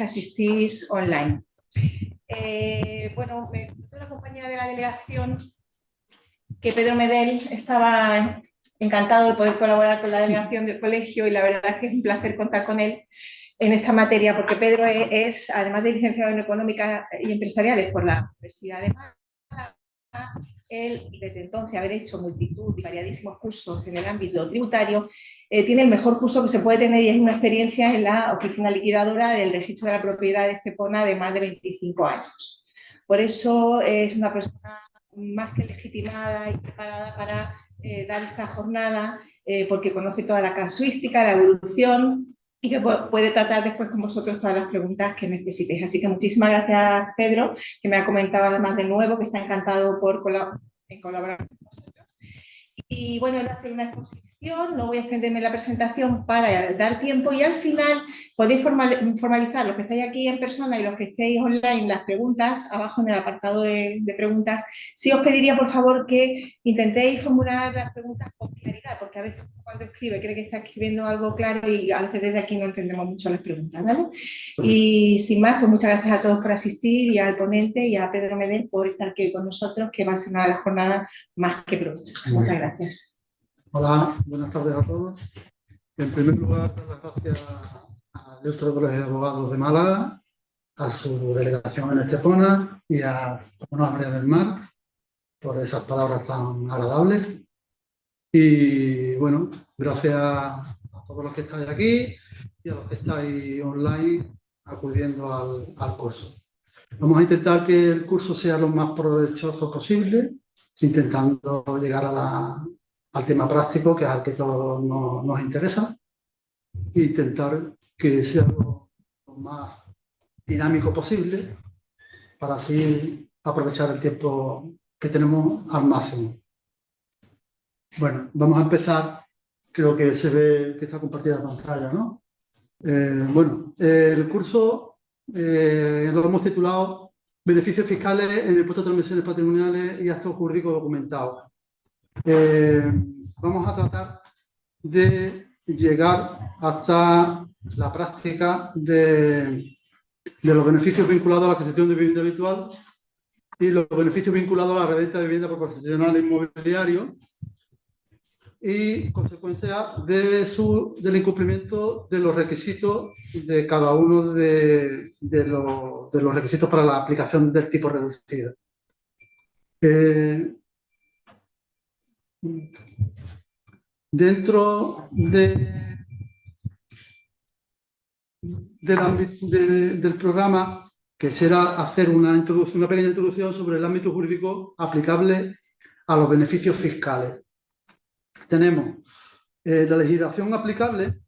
asistís online. Bueno, me encontré una compañera de la delegación que Pedro Medel estaba encantado de poder colaborar con la delegación del colegio y la verdad es que es un placer contar con él en esta materia porque Pedro es, además de licenciado en Económica y Empresariales por la Universidad de Málaga, él, desde entonces haber hecho multitud y variadísimos cursos en el ámbito tributario, tiene el mejor curso que se puede tener y es una experiencia en la oficina liquidadora del registro de la propiedad de Estepona de más de 25 años. Por eso es una persona más que legitimada y preparada para dar esta jornada, porque conoce toda la casuística, la evolución y que puede tratar después con vosotros todas las preguntas que necesitéis. Así que muchísimas gracias, Pedro, que me ha comentado además de nuevo que está encantado en colaborar con nosotros. Y bueno, él hace una exposición, no voy a extenderme la presentación para dar tiempo y al final podéis formalizar los que estáis aquí en persona y los que estéis online las preguntas, abajo en el apartado de preguntas. Sí os pediría por favor que intentéis formular las preguntas con claridad, porque a veces cuando escribe cree que está escribiendo algo claro y a veces desde aquí no entendemos mucho las preguntas, ¿vale? Y sin más, pues muchas gracias a todos por asistir y al ponente y a Pedro Medel por estar aquí con nosotros, que va a ser una de las jornadas más que provechosa. Muchas gracias. Hola, buenas tardes a todos. En primer lugar, dar las gracias al Ilustre Colegio de Abogados de Málaga, a su delegación en Estepona y a Comunidad María del Mar por esas palabras tan agradables. Y bueno, gracias a todos los que estáis aquí y a los que estáis online acudiendo al curso. Vamos a intentar que el curso sea lo más provechoso posible, intentando llegar al tema práctico, que es al que todos nos interesa, e intentar que sea lo más dinámico posible para así aprovechar el tiempo que tenemos al máximo. Bueno, vamos a empezar. Creo que se ve que está compartida la pantalla, ¿no? Bueno, el curso lo hemos titulado Beneficios fiscales en el impuesto de transmisiones patrimoniales y actos jurídicos documentados. Vamos a tratar de llegar hasta la práctica de los beneficios vinculados a la adquisición de vivienda habitual y los beneficios vinculados a la reventa de vivienda por profesional inmobiliario y consecuencia del incumplimiento de los requisitos de cada uno de los requisitos para la aplicación del tipo reducido. Dentro del programa, que será hacer una pequeña introducción sobre el ámbito jurídico aplicable a los beneficios fiscales. Tenemos la legislación aplicable,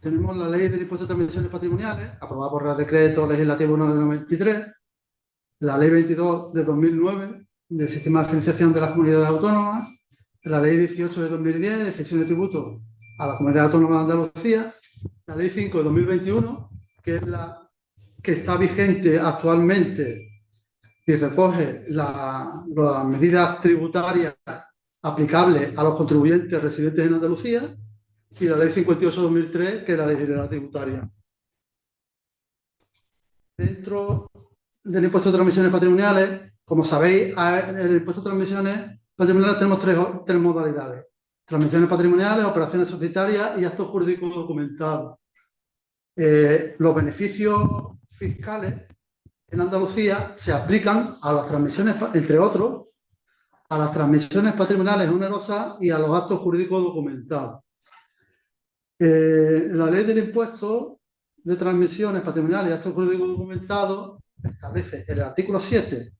tenemos la Ley del Impuesto de Transmisiones Patrimoniales, aprobada por el Decreto Legislativo 1 de 93, la Ley 22 de 2009, del Sistema de Financiación de las Comunidades Autónomas, la Ley 18 de 2010, de exención de tributo a la Comunidad Autónoma de Andalucía, la Ley 5 de 2021, que es la que está vigente actualmente y recoge las medidas tributarias aplicables a los contribuyentes residentes en Andalucía, y la Ley 58 de 2003, que es la Ley General Tributaria. Dentro del impuesto de transmisiones patrimoniales, como sabéis, en el impuesto de transmisiones patrimoniales tenemos tres modalidades: transmisiones patrimoniales, operaciones societarias y actos jurídicos documentados. Los beneficios fiscales en Andalucía se aplican a las transmisiones, entre otros, a las transmisiones patrimoniales onerosas y a los actos jurídicos documentados. La ley del impuesto de transmisiones patrimoniales y actos jurídicos documentados establece en el artículo 7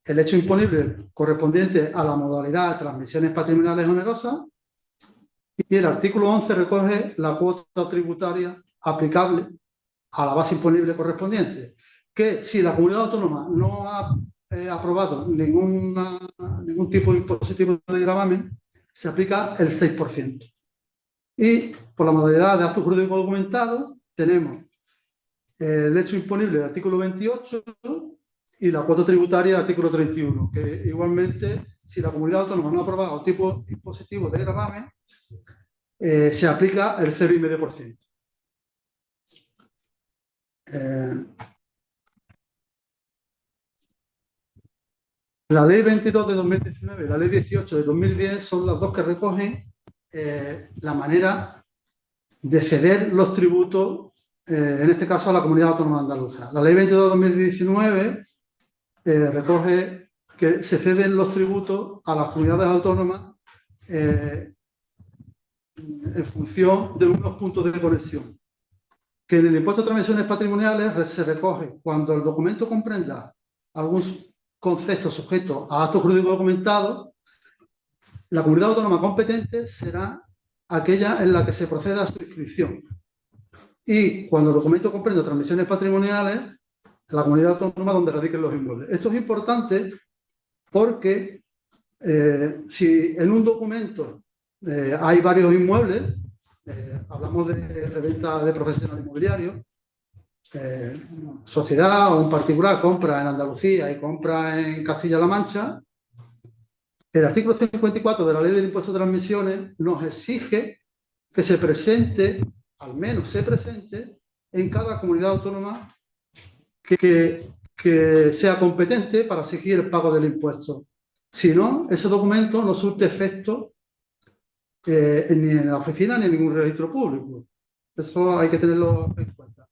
el hecho imponible correspondiente a la modalidad de transmisiones patrimoniales onerosas y el artículo 11 recoge la cuota tributaria aplicable a la base imponible correspondiente, que si la comunidad autónoma no ha aprobado ningún tipo de impositivo de gravamen, se aplica el 6%. Y por la modalidad de acto jurídico documentado tenemos el hecho imponible del artículo 28 y la cuota tributaria del artículo 31, que igualmente, si la comunidad autónoma no ha aprobado tipo impositivo de gravamen, se aplica el 0,5%. La ley 22 de 2019 y la ley 18 de 2010 son las dos que recogen la manera de ceder los tributos, en este caso a la Comunidad Autónoma Andaluza. La ley 22 de 2019 recoge que se ceden los tributos a las comunidades autónomas en función de unos puntos de conexión. Que en el impuesto de transmisiones patrimoniales se recoge cuando el documento comprenda algún concepto sujeto a acto jurídico documentado, la comunidad autónoma competente será aquella en la que se proceda a su inscripción. Y cuando el documento comprenda transmisiones patrimoniales, la comunidad autónoma donde radiquen los inmuebles. Esto es importante porque si en un documento hay varios inmuebles, hablamos de reventa de profesional inmobiliario, sociedad o un particular compra en Andalucía y compra en Castilla-La Mancha, el artículo 54 de la Ley del Impuesto de Transmisiones nos exige que se presente, al menos se presente, en cada comunidad autónoma que sea competente para exigir el pago del impuesto. Si no, ese documento no surte efecto ni en la oficina ni en ningún registro público. Eso hay que tenerlo en cuenta.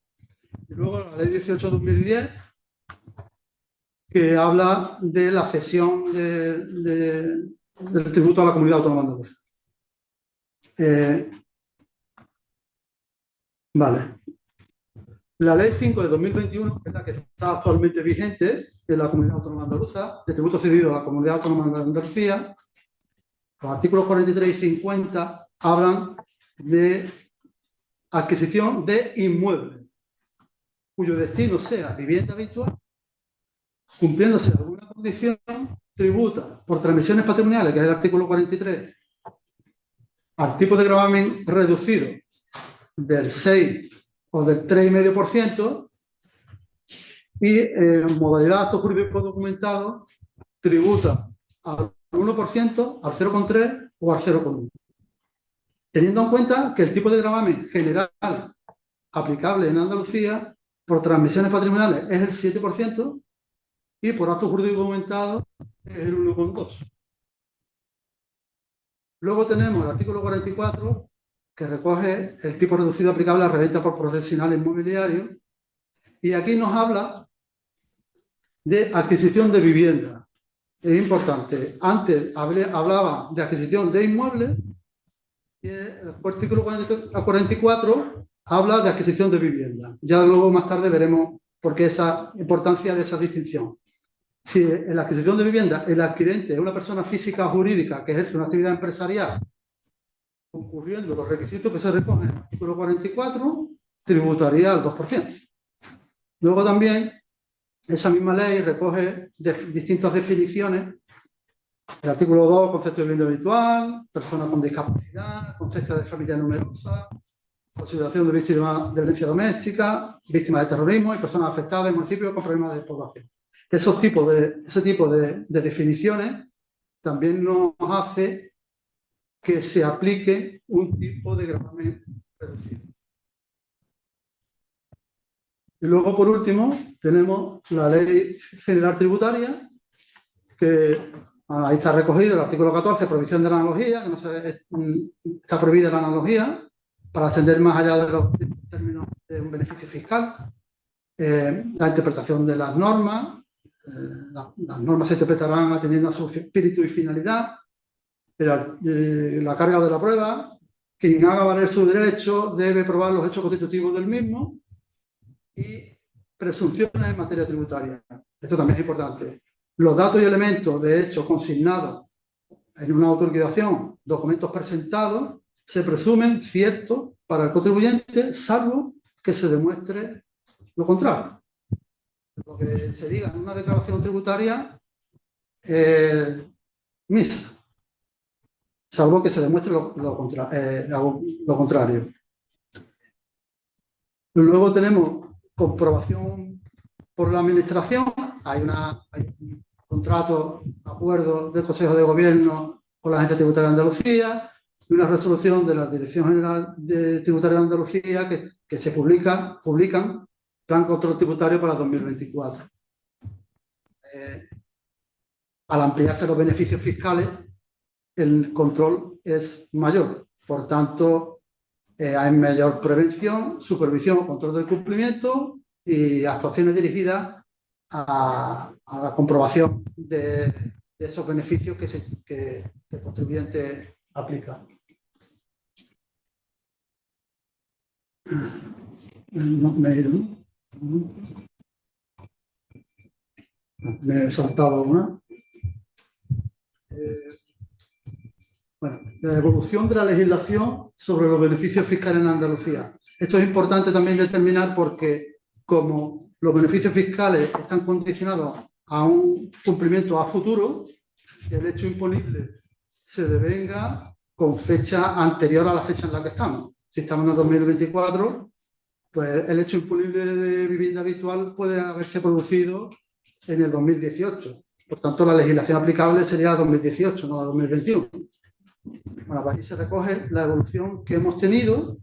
Y luego la Ley 18/2010, que habla de la cesión del tributo a la Comunidad Autónoma Andaluza. Vale. La Ley 5 de 2021, que es la que está actualmente vigente en la Comunidad Autónoma Andaluza, de tributo cedido a la Comunidad Autónoma de Andalucía, los artículos 43 y 50 hablan de adquisición de inmuebles cuyo destino sea vivienda habitual, cumpliéndose alguna condición, tributa por transmisiones patrimoniales, que es el artículo 43, al tipo de gravamen reducido del 6 o del 3,5%, y en modalidad de acto jurídico documentado tributa al 1%, al 0,3% o al 0,1%. Teniendo en cuenta que el tipo de gravamen general aplicable en Andalucía por transmisiones patrimoniales es el 7% y por acto jurídico documentado es el 1,2%. Luego tenemos el artículo 44, que recoge el tipo reducido aplicable a reventa por profesional inmobiliario, y aquí nos habla de adquisición de vivienda. Es importante. Antes hablaba de adquisición de inmuebles y el artículo 44 habla de adquisición de vivienda. Ya luego más tarde veremos por qué esa importancia de esa distinción. Si en la adquisición de vivienda el adquirente es una persona física o jurídica que ejerce una actividad empresarial concurriendo los requisitos que se recogen en el artículo 44, tributaría al 2%. Luego también esa misma ley recoge distintas definiciones. El artículo 2, concepto de vivienda habitual, persona con discapacidad, concepto de familia numerosa, consideración de víctima de violencia doméstica, víctima de terrorismo y personas afectadas en municipios con problemas de población. Ese tipo de definiciones también nos hace que se aplique un tipo de gravamen reducido. Y luego, por último, tenemos la Ley General Tributaria, que ahí está recogido el artículo 14, prohibición de la analogía, que no está prohibida la analogía, para ascender más allá de los términos de un beneficio fiscal. La interpretación de las normas. Las normas se interpretarán atendiendo a su espíritu y finalidad. La carga de la prueba. Quien haga valer su derecho debe probar los hechos constitutivos del mismo. Y presunciones en materia tributaria. Esto también es importante. Los datos y elementos de hechos consignados en una autoliquidación, documentos presentados, se presumen ciertos para el contribuyente, salvo que se demuestre lo contrario. Lo que se diga en una declaración tributaria mixta, salvo que se demuestre lo contrario. Luego tenemos comprobación por la administración. Hay un contrato, acuerdo del Consejo de Gobierno con la Agencia Tributaria de Andalucía y una resolución de la Dirección General de Tributaria de Andalucía que se publican plan control tributario para 2024. Al ampliarse los beneficios fiscales, el control es mayor. Por tanto, hay mayor prevención, supervisión, control del cumplimiento y actuaciones dirigidas a la comprobación de esos beneficios que el contribuyente aplica. Me he saltado una. Bueno, la evolución de la legislación sobre los beneficios fiscales en Andalucía. Esto es importante también determinar porque como los beneficios fiscales están condicionados a un cumplimiento a futuro, el hecho imponible se devenga con fecha anterior a la fecha en la que estamos. Si estamos en el 2024, pues el hecho imponible de vivienda habitual puede haberse producido en el 2018. Por tanto, la legislación aplicable sería la 2018, no la 2021. Bueno, aquí se recoge la evolución que hemos tenido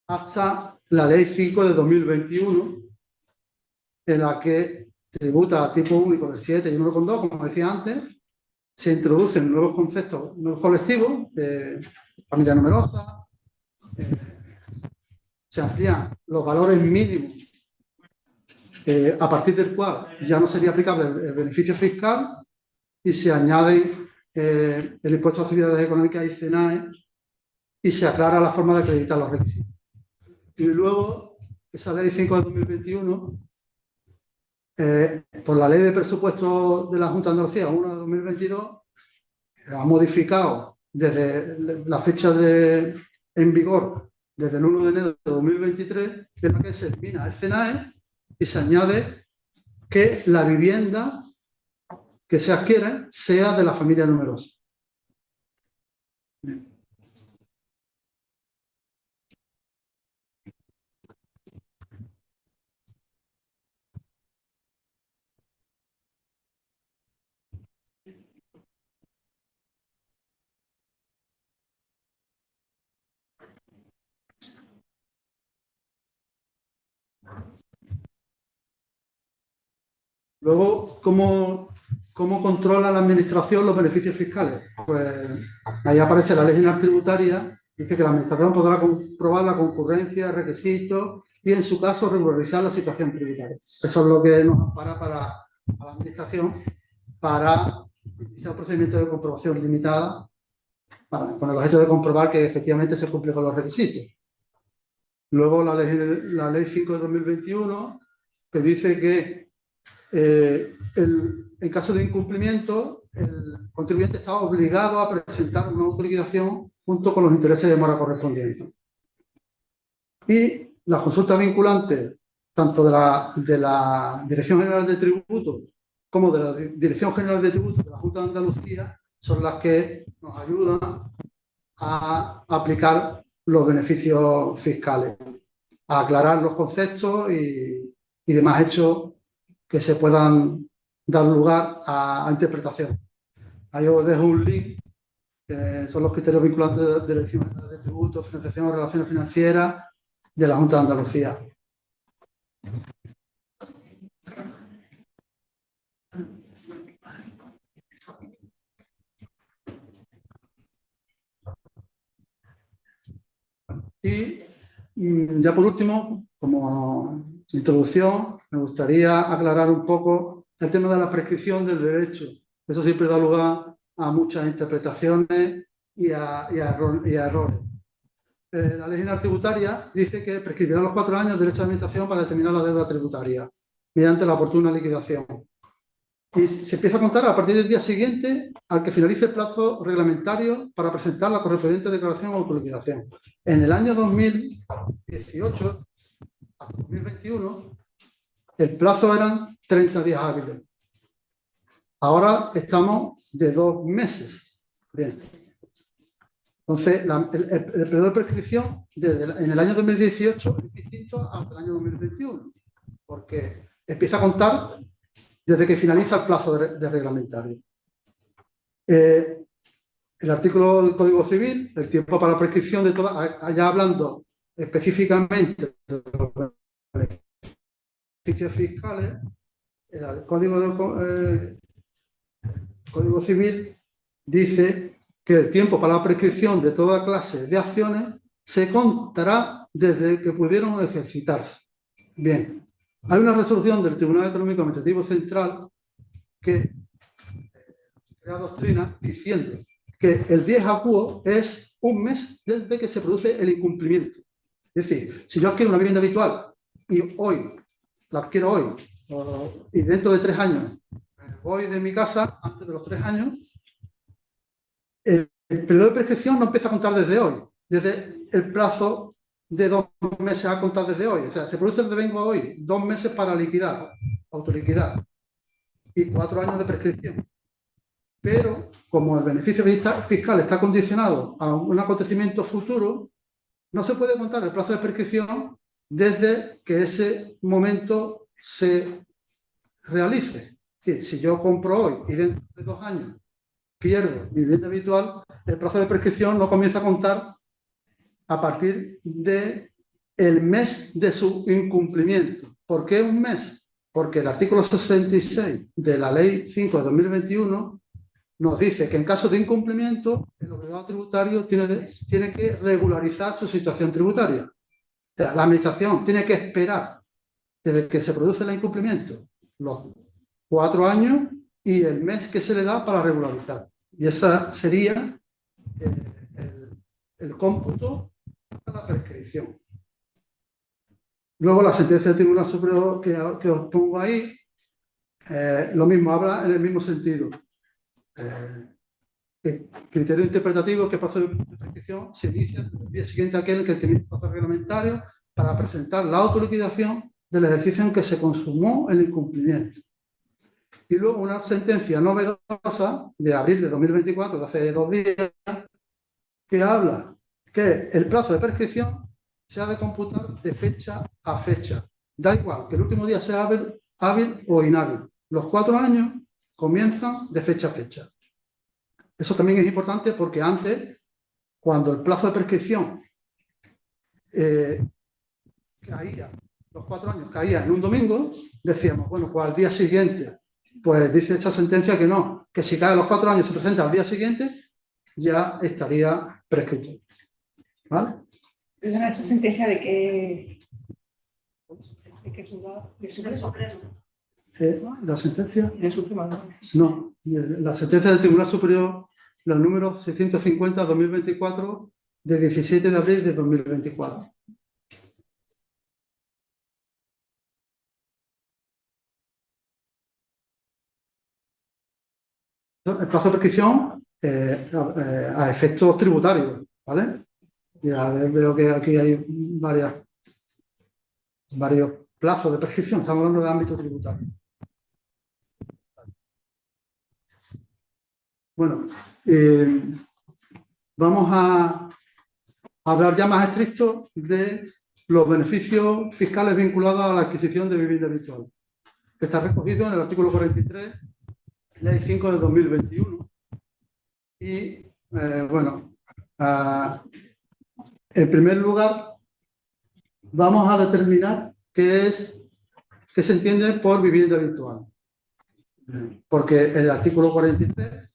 hasta la Ley 5 de 2021, en la que tributa a tipo único del 7 y 1,2, como decía antes, se introducen nuevos conceptos, nuevos colectivos, familia numerosa, se amplían los valores mínimos a partir del cual ya no sería aplicable el beneficio fiscal y se añaden el impuesto a actividades económicas y CENAE y se aclara la forma de acreditar los requisitos. Y luego, esa ley 5 de 2021, por la ley de presupuesto de la Junta de Andalucía 1 de 2022, ha modificado desde la fecha en vigor, desde el 1 de enero de 2023, en la que se elimina el CENAE y se añade que la vivienda que se adquiere sea de la familia numerosa. Luego, ¿cómo controla la administración los beneficios fiscales? Pues ahí aparece la ley general tributaria, dice que la administración podrá comprobar la concurrencia, requisitos y, en su caso, regularizar la situación tributaria. Eso es lo que nos ampara para la administración para iniciar un procedimiento de comprobación limitada con el objeto de comprobar que efectivamente se cumple con los requisitos. Luego la ley 5 de 2021, que dice que en caso de incumplimiento, el contribuyente está obligado a presentar una autoliquidación junto con los intereses de mora correspondientes. Y las consultas vinculantes, tanto de la Dirección General de Tributos como de la Dirección General de Tributos de la Junta de Andalucía, son las que nos ayudan a aplicar los beneficios fiscales, a aclarar los conceptos y demás hechos que se puedan dar lugar a interpretación. Ahí os dejo un link, que son los criterios vinculantes de la Dirección General de Tributos, Financiación o Relaciones Financieras de la Junta de Andalucía. Y ya por último, como introducción, me gustaría aclarar un poco el tema de la prescripción del derecho. Eso siempre da lugar a muchas interpretaciones y a errores. La ley general tributaria dice que prescribirá los 4 años el derecho de administración para determinar la deuda tributaria mediante la oportuna liquidación. Y se empieza a contar a partir del día siguiente al que finalice el plazo reglamentario para presentar la correspondiente declaración o autoliquidación. En el año 2018 hasta 2021, el plazo eran 30 días hábiles. Ahora estamos de 2 meses. Bien. Entonces, el periodo de prescripción en el año 2018 es distinto hasta el año 2021, porque empieza a contar desde que finaliza el plazo de reglamentario. El artículo del Código Civil, el tiempo para la prescripción de todas, allá hablando específicamente de los beneficios fiscales, el Código Civil dice que el tiempo para la prescripción de toda clase de acciones se contará desde que pudieron ejercitarse. Bien, hay una resolución del Tribunal Económico Administrativo Central que crea doctrina diciendo que el dies a quo es un mes desde que se produce el incumplimiento. Es decir, si yo adquiero una vivienda habitual y hoy la adquiero hoy y dentro de 3 años voy de mi casa antes de los 3 años, el periodo de prescripción no empieza a contar desde hoy, desde el plazo de 2 meses a contar desde hoy. O sea, se produce el devengo hoy, 2 meses para liquidar, autoliquidar, y 4 años de prescripción. Pero, como el beneficio fiscal está condicionado a un acontecimiento futuro, no se puede contar el plazo de prescripción desde que ese momento se realice. Sí, si yo compro hoy y dentro de 2 años pierdo mi vivienda habitual, el plazo de prescripción no comienza a contar a partir del mes de su incumplimiento. ¿Por qué un mes? Porque el artículo 66 de la Ley 5 de 2021 nos dice que en caso de incumplimiento el obligado tributario tiene que regularizar su situación tributaria. O sea, la administración tiene que esperar desde que se produce el incumplimiento los 4 años y el mes que se le da para regularizar. Y ese sería el cómputo de la prescripción. Luego la sentencia del Tribunal Superior que os pongo ahí, lo mismo, habla en el mismo sentido. El criterio interpretativo que plazo de prescripción se inicia el día siguiente a aquel que termine el plazo reglamentario para presentar la autoliquidación del ejercicio en que se consumó el incumplimiento. Y luego una sentencia novedosa de abril de 2024, de hace 2 días, que habla que el plazo de prescripción se ha de computar de fecha a fecha. Da igual que el último día sea hábil o inhábil. Los 4 años comienzan de fecha a fecha. Eso también es importante porque antes, cuando el plazo de prescripción caía, los 4 años caía en un domingo, decíamos, bueno, pues al día siguiente, pues dice esta sentencia que no, que si cae los 4 años y se presenta al día siguiente, ya estaría prescrito. ¿Vale? Perdona, esa sentencia de que juzgado del Supremo. La sentencia. Del Supremo, ¿no? No, la sentencia del Tribunal Superior, la número 650-2024, de 17 de abril de 2024. El plazo de prescripción a efectos tributarios, ¿vale? Ya veo que aquí hay varios plazos de prescripción, estamos hablando de ámbito tributario. Bueno, vamos a hablar ya más estricto de los beneficios fiscales vinculados a la adquisición de vivienda habitual, que está recogido en el artículo 43, Ley 5 de 2021. Y, bueno, en primer lugar, vamos a determinar qué se entiende por vivienda habitual. Porque el artículo 43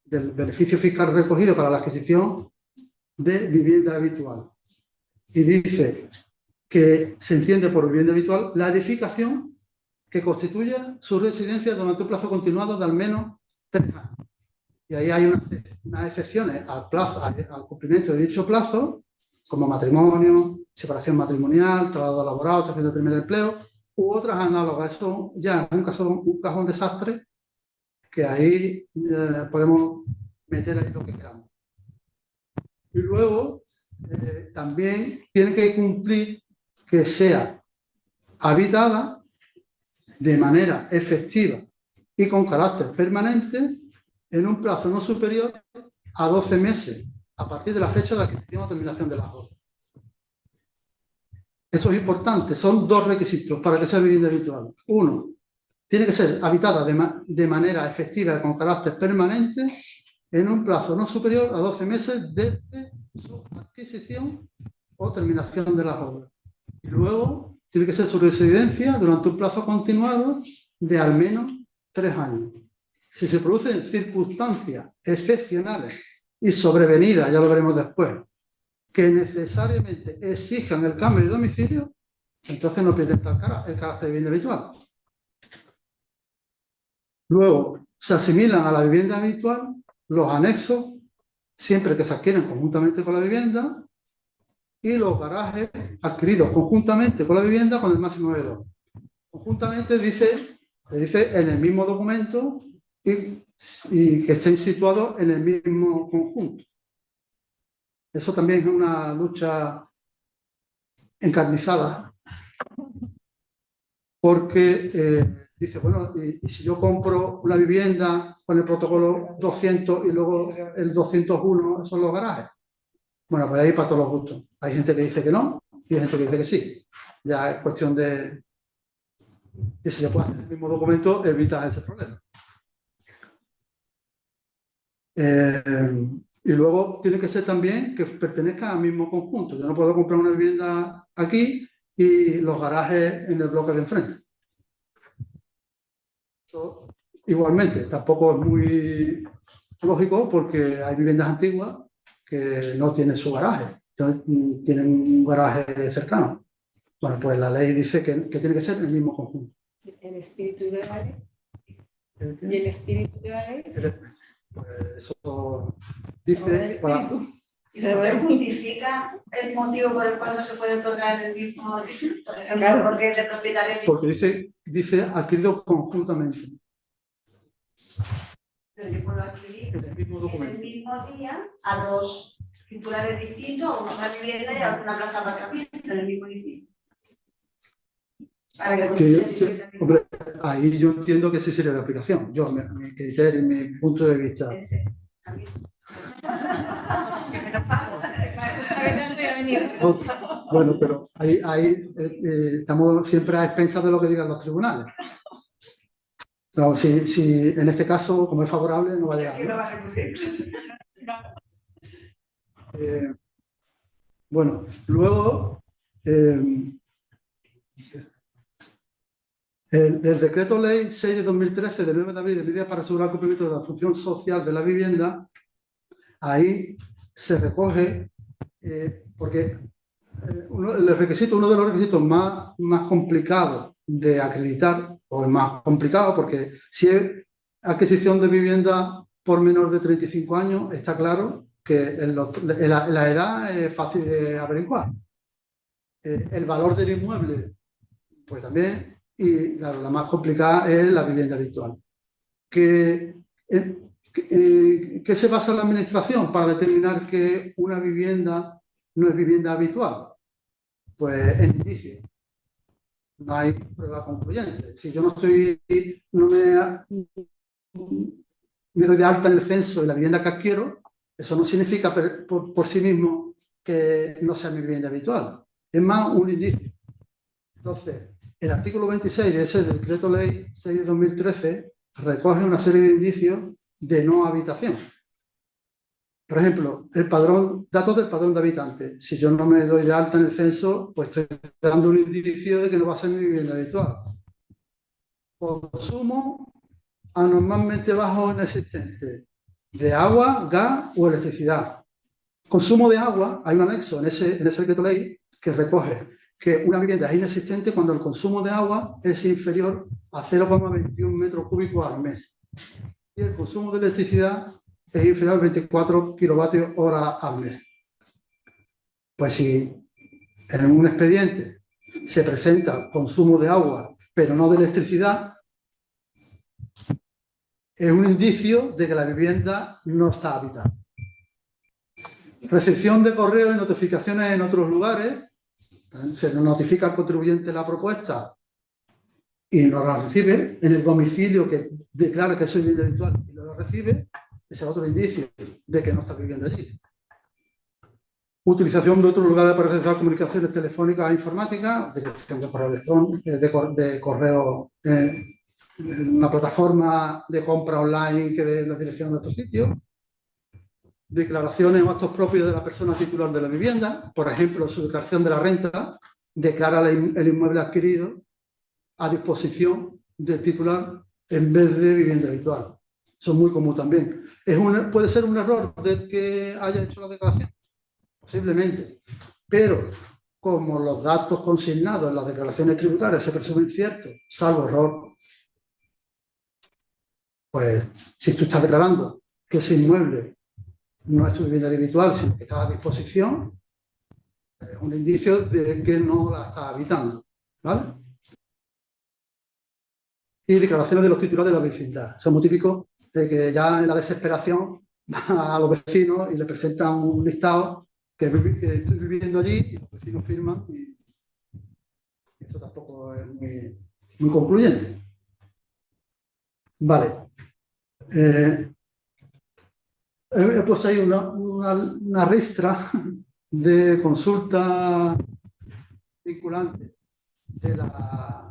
del beneficio fiscal recogido para la adquisición de vivienda habitual. Y dice que se entiende por vivienda habitual la edificación que constituye su residencia durante un plazo continuado de al menos 3 años. Y ahí hay unas excepciones al cumplimiento de dicho plazo, como matrimonio, separación matrimonial, traslado laboral, obtención de primer empleo, u otras análogas. Eso ya es un cajón desastre, que ahí podemos meter ahí lo que queramos. Y luego también tiene que cumplir que sea habitada de manera efectiva y con carácter permanente en un plazo no superior a 12 meses a partir de la fecha de adquisición o terminación de las obras. Esto es importante, son 2 requisitos para que sea vivienda habitual. 1, tiene que ser habitada de manera efectiva y con carácter permanente en un plazo no superior a 12 meses desde su adquisición o terminación de las obras. Y luego tiene que ser su residencia durante un plazo continuado de al menos 3 años. Si se producen circunstancias excepcionales y sobrevenidas, ya lo veremos después, que necesariamente exijan el cambio de domicilio, entonces no pierde el carácter de vivienda habitual. Luego, se asimilan a la vivienda habitual los anexos, siempre que se adquieren conjuntamente con la vivienda, y los garajes adquiridos conjuntamente con la vivienda con el máximo de 2. Conjuntamente dice en el mismo documento y que estén situados en el mismo conjunto. Eso también es una lucha encarnizada, porque dice, bueno, y si yo compro una vivienda con el protocolo 200 y luego el 201 son los garajes. Bueno, pues ahí para todos los gustos. Hay gente que dice que no y hay gente que dice que sí. Ya es cuestión de si se puede hacer el mismo documento, evita ese problema. Y luego tiene que ser también que pertenezca al mismo conjunto. Yo no puedo comprar una vivienda aquí y los garajes en el bloque de enfrente. Eso, igualmente, tampoco es muy lógico porque hay viviendas antiguas que no tienen su garaje, tienen un garaje cercano. Bueno, pues la ley dice que tiene que ser el mismo conjunto. ¿El espíritu de la ley? ¿Y el espíritu de la ley? Pues eso dice... ¿Y se justifica el motivo por el cual no se puede otorgar el mismo edificio? Por ejemplo, Claro. porque es de propietario. Porque dice adquirido conjuntamente. Entonces yo puedo adquirir En el mismo en documento. el mismo día a 2 titulares distintos, a una vivienda y a una plaza de aparcamiento en el mismo edificio. Para que Sí, hombre, ahí yo entiendo que sí sería de aplicación. Yo, mi criterio y mi punto de vista. Ese, también. Bueno, pero ahí estamos siempre a expensas de lo que digan los tribunales. No, si en este caso, como es favorable, no va a llegar, ¿no? Bueno, luego del decreto ley 6 de 2013 del 9 de abril de medidas para asegurar el cumplimiento de la función social de la vivienda, ahí se recoge, porque uno de los requisitos más complicados de acreditar, o es más complicado porque si es adquisición de vivienda por menor de 35 años, está claro que la edad es fácil de averiguar. El valor del inmueble, pues también, y claro, la más complicada es la vivienda habitual. ¿Qué se basa en la administración para determinar que una vivienda no es vivienda habitual? Pues en indicios. No hay prueba concluyente. Si yo no me doy de alta en el censo y la vivienda que adquiero, eso no significa por sí mismo que no sea mi vivienda habitual. Es más un indicio. Entonces, el artículo 26 de ese decreto ley 6 de 2013 recoge una serie de indicios de no habitación. Por ejemplo, datos del padrón de habitantes. Si yo no me doy de alta en el censo, pues estoy dando un indicio de que no va a ser mi vivienda habitual. Consumo anormalmente bajo o inexistente de agua, gas o electricidad. Consumo de agua, hay un anexo en ese decreto ley que recoge que una vivienda es inexistente cuando el consumo de agua es inferior a 0,21 metros cúbicos al mes. Y el consumo de electricidad es inferior a 24 kilovatios hora al mes. Pues si en un expediente se presenta consumo de agua, pero no de electricidad, es un indicio de que la vivienda no está habitada. Recepción de correo y notificaciones en otros lugares. Se notifica al contribuyente la propuesta y no la recibe en el domicilio que declara que es vivienda habitual y no la recibe. Ese es otro indicio de que no está viviendo allí. Utilización de otro lugar para realizar comunicaciones telefónicas e informáticas, dirección de correo electrónico, de correo, una plataforma de compra online que dé la dirección de otro sitio. Declaraciones o actos propios de la persona titular de la vivienda, por ejemplo, su declaración de la renta, declara el inmueble adquirido a disposición del titular en vez de vivienda habitual. Eso es muy común también. ¿Puede ser un error del que haya hecho la declaración? Posiblemente. Pero como los datos consignados en las declaraciones tributarias se presumen ciertos, salvo error, pues si tú estás declarando que ese inmueble no es tu vivienda habitual, sino que está a disposición, es un indicio de que no la estás habitando, ¿vale? Y declaraciones de los titulares de la vecindad. Son muy típicos de que ya en la desesperación va a los vecinos y le presentan un listado que estoy viviendo allí y los vecinos firman y eso tampoco es muy concluyente. Vale. He puesto ahí una ristra de consulta vinculante de la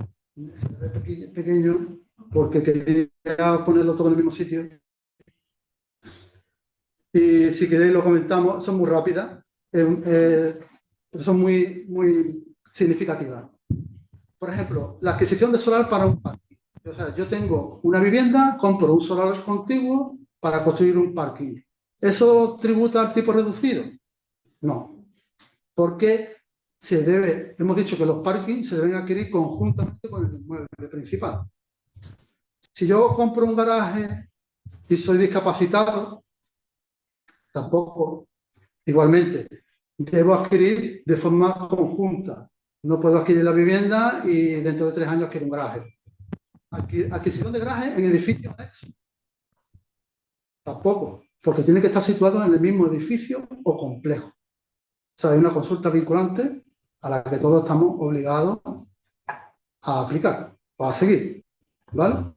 pequeño porque quería ponerlo todo en el mismo sitio y si queréis lo comentamos, son muy rápidas, son muy significativas. Por ejemplo, la adquisición de solar para un parking. O sea, yo tengo una vivienda, compro un solar contiguo para construir un parking. ¿Eso tributa al tipo reducido? No, porque hemos dicho que los parkings se deben adquirir conjuntamente con el inmueble principal. Si yo compro un garaje y soy discapacitado, tampoco, igualmente, debo adquirir de forma conjunta. No puedo adquirir la vivienda y dentro de 3 años adquirir un garaje. Adquisición de garaje en edificios anexos. Tampoco, porque tiene que estar situado en el mismo edificio o complejo. O sea, hay una consulta vinculante a la que todos estamos obligados a aplicar o a seguir, ¿vale?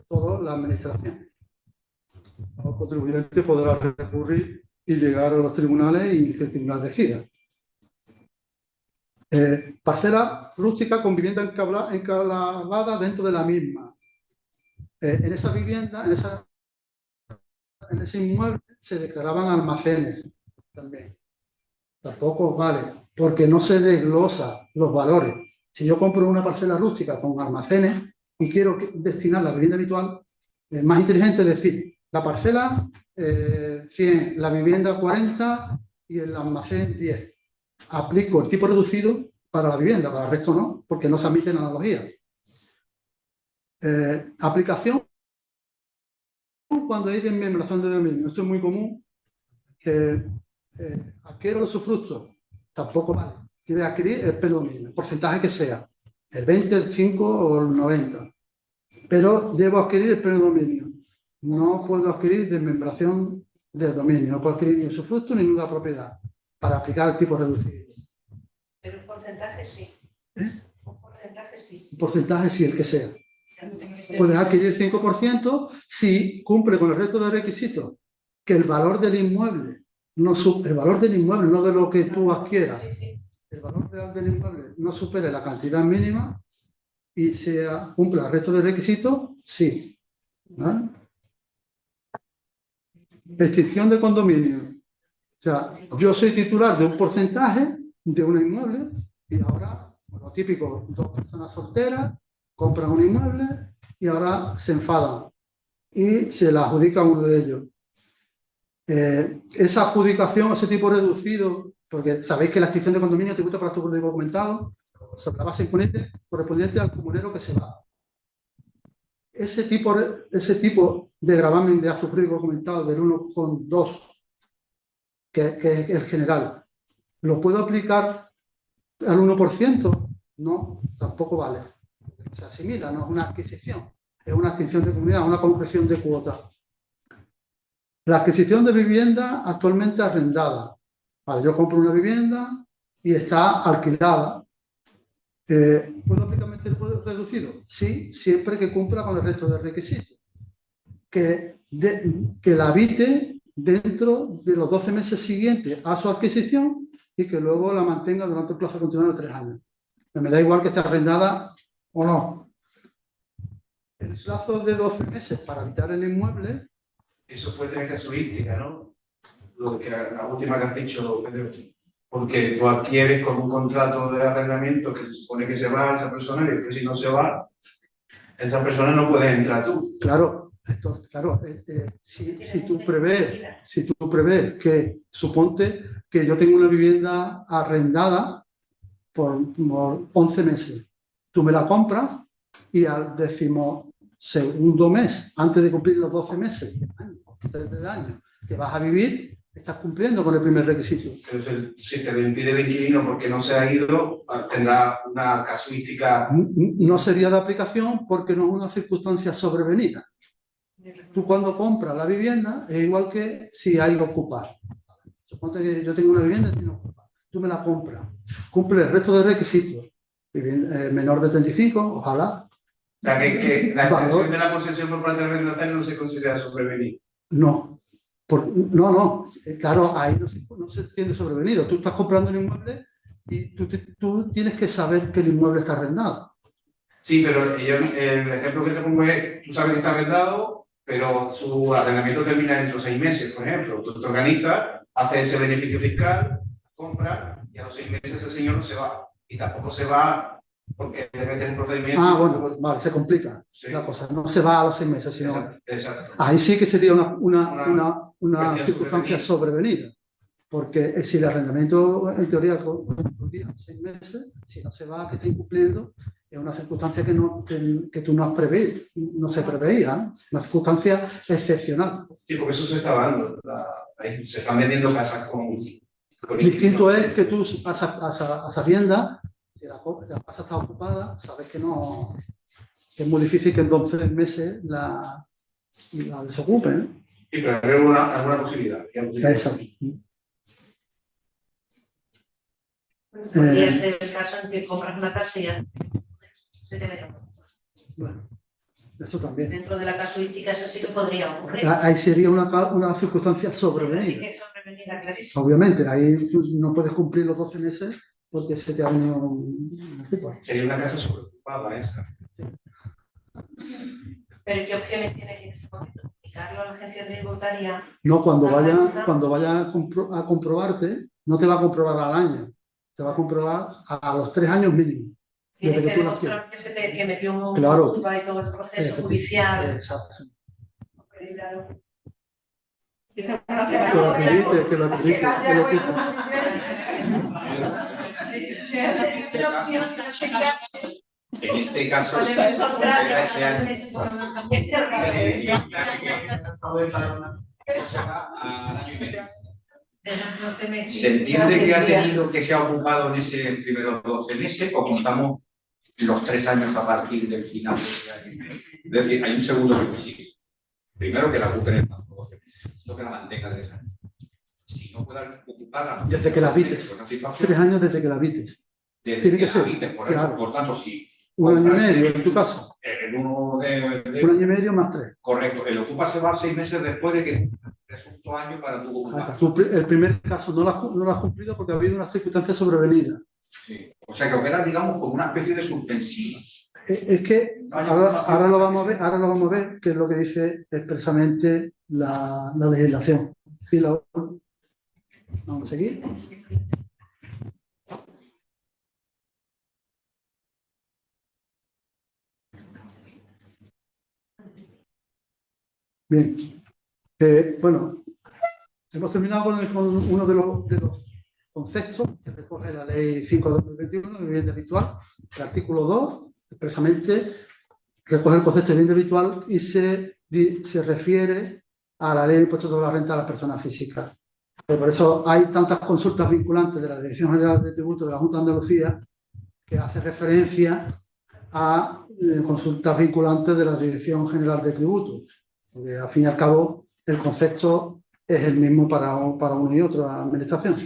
Toda la administración. El contribuyente podrá recurrir y llegar a los tribunales y que el tribunal decida. Parcela rústica con vivienda enclavada dentro de la misma. En esa vivienda, en ese inmueble, se declaraban almacenes también. Tampoco vale, porque no se desglosa los valores. Si yo compro una parcela rústica con almacenes y quiero destinar la vivienda habitual, es más inteligente decir la parcela 100, la vivienda 40 y el almacén 10. Aplico el tipo reducido para la vivienda, para el resto no, porque no se admiten analogías. Aplicación cuando hay desmembración de dominio. Esto es muy común, que adquiero los usufructos, tampoco vale. Debe adquirir el predominio, el porcentaje que sea, el 20, el 5 o el 90. Pero debo adquirir el predominio. No puedo adquirir desmembración del dominio, no puedo adquirir ni usufructo ni ninguna propiedad para aplicar el tipo reducido. Pero un porcentaje sí. Un porcentaje sí. Un porcentaje sí, el que sea. Puedes adquirir 5% si cumple con el resto de requisitos que el valor del inmueble, el valor del inmueble, no de lo que tú adquieras, el valor real del inmueble no supere la cantidad mínima y cumple el resto de requisitos, sí. ¿Vale? Extinción de condominio. O sea, yo soy titular de un porcentaje de un inmueble y ahora, lo típico, 2 personas solteras compran un inmueble y ahora se enfadan y se la adjudica a uno de ellos. Esa adjudicación, ese tipo reducido, porque sabéis que la extinción de condominio tributa para acto público documentado sobre la base imponente correspondiente al comunero que se va. Ese tipo de gravamen de acto público documentado del 1,2, que es el general, ¿lo puedo aplicar al 1%? No, tampoco vale. Se asimila, no es una adquisición, es una extinción de comunidad, una concreción de cuotas. La adquisición de vivienda actualmente arrendada. Vale, yo compro una vivienda y está alquilada. ¿Puedo aplicarme el tipo reducido? Sí, siempre que cumpla con el resto de requisitos. Que la habite dentro de los 12 meses siguientes a su adquisición y que luego la mantenga durante el plazo continuado de 3 años. Me da igual que esté arrendada o no. El plazo de 12 meses para habitar el inmueble. Eso puede tener casuística, ¿no? Lo que la última que has dicho, Pedro. Porque tú adquieres con un contrato de arrendamiento que se supone que se va esa persona y después si no se va, esa persona no puede entrar tú. Claro, entonces, claro, si tú prevés que, suponte que yo tengo una vivienda arrendada por 11 meses, tú me la compras y al 12º mes, antes de cumplir los 12 meses del año que vas a vivir, estás cumpliendo con el primer requisito. Entonces, si te lo impide el inquilino porque no se ha ido, tendrá una casuística. No sería de aplicación porque no es una circunstancia sobrevenida. Tú cuando compras la vivienda es igual que si hay que ocupar. Suponte que yo tengo una vivienda y no ocupar. Tú me la compras, cumple el resto de requisitos. Menor de 35, ojalá. O sea, que la Valor. extensión de la posesión por parte del arrendatario no se considera sobrevenida. No. No. Claro, ahí no se entiende sobrevenido. Tú estás comprando un inmueble y tú tienes que saber que el inmueble está arrendado. Sí, pero el ejemplo que te pongo es, tú sabes que está arrendado, pero su arrendamiento termina dentro de 6 meses, por ejemplo. Tú te organizas, haces ese beneficio fiscal, compras y a los 6 meses ese señor no se va. Y tampoco se va porque le metes un procedimiento. Bueno, pues vale, se complica la cosa. No se va a los 6 meses, sino... Exacto. Ahí sí que sería una circunstancia sobrevenida. Porque si el arrendamiento, en teoría, concluía 6 meses, si no se va, que está incumpliendo, es una circunstancia que tú no has previsto, no se preveía, ¿no? Una circunstancia excepcional. Sí, porque eso se está dando. Se están vendiendo casas con Distinto es que tú, a sabiendas, si la casa está ocupada, sabes que es muy difícil que en 12 meses la desocupen, ¿eh? Sí, pero hay alguna posibilidad. Exacto. Podría ser el caso en que compras una casa y ya se te mete. Bueno, eso también. Dentro de la casuística eso sí que podría ocurrir. Ahí sería una circunstancia sobrevenida. Sí que sobrevenida, clarísimo. Obviamente, ahí tú no puedes cumplir los 12 meses porque se te ha venido un tipo. Sería una casa sobreocupada esa. Pero ¿qué opciones tienes en ese momento? ¿Comunicarlo a la agencia tributaria? No, cuando vaya a comprobarte, no te va a comprobar al año, te va a comprobar a los 3 años mínimo. Tienes Desde que que tú demostrar que metió un Claro. culpa y todo el proceso judicial. Exacto. Claro. Que lo acredite. En este caso, ¿se entiende que ha tenido que se ha ocupado en ese primeros 12 meses o contamos los 3 años a partir del final de ese año? Es decir, hay un segundo requisito. Primero, que la ocupen en los 12 meses. Esto que la mantenga 3 años. Si no pueda ocuparla... Desde que la habites. 3 años desde que la habites. Tiene que ser. Claro. Por tanto, si... 1 año y medio, en tu caso. El 1 de... 1 año y medio más 3. Correcto. El ocupa se va 6 meses después de que resultó año para tu ocupar. El primer caso no lo has cumplido porque ha habido una circunstancia sobrevenida. Sí. O sea, que opera, digamos, como una especie de suspensiva. Es que ahora lo vamos a ver, que es lo que dice expresamente la legislación. Sí, vamos a seguir. Bien. Bueno, hemos terminado con uno de los conceptos que recoge la Ley 5 de 2021 de vivienda habitual. El artículo 2 expresamente recoge el concepto de vivienda habitual y se refiere a la Ley de Impuestos sobre la Renta de las Personas Físicas. Por eso hay tantas consultas vinculantes de la Dirección General de Tributos de la Junta de Andalucía que hace referencia a consultas vinculantes de la Dirección General de Tributos. Porque al fin y al cabo el concepto es el mismo para uno y otro, la administración.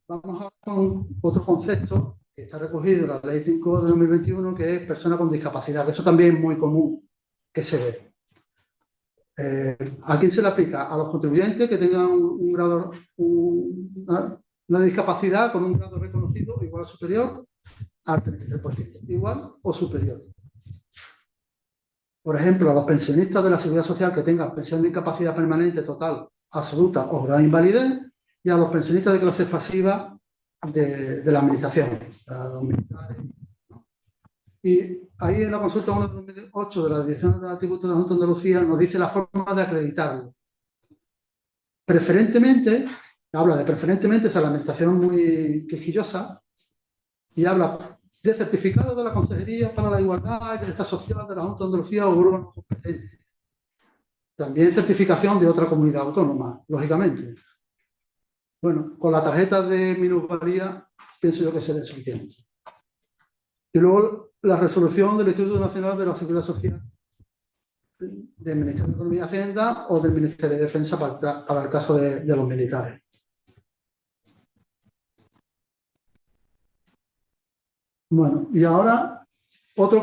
Vamos a con otro concepto que está recogido en la Ley 5 de 2021, que es persona con discapacidad. Eso también es muy común que se ve. ¿A quién se le aplica? A los contribuyentes que tengan una discapacidad con un grado reconocido igual o superior al 33%. Igual o superior. Por ejemplo, a los pensionistas de la Seguridad Social que tengan pensión de incapacidad permanente total, absoluta o grado de invalidez, y a los pensionistas de clase pasiva de la administración, a los militares. Y ahí en la consulta 1 de 2008 de la Dirección de Tributos de la Junta de Andalucía nos dice la forma de acreditarlo. Preferentemente, habla de preferentemente, esa es la administración muy quisquillosa, y habla de certificado de la Consejería para la Igualdad y Bienestar Social de la Junta de Andalucía o órganos competentes. También certificación de otra comunidad autónoma, lógicamente. Bueno, con la tarjeta de minusvalía pienso yo que será suficiente. Y luego la resolución del Instituto Nacional de la Seguridad Social del Ministerio de Economía y Hacienda o del Ministerio de Defensa para el caso de los militares. Bueno, y ahora otro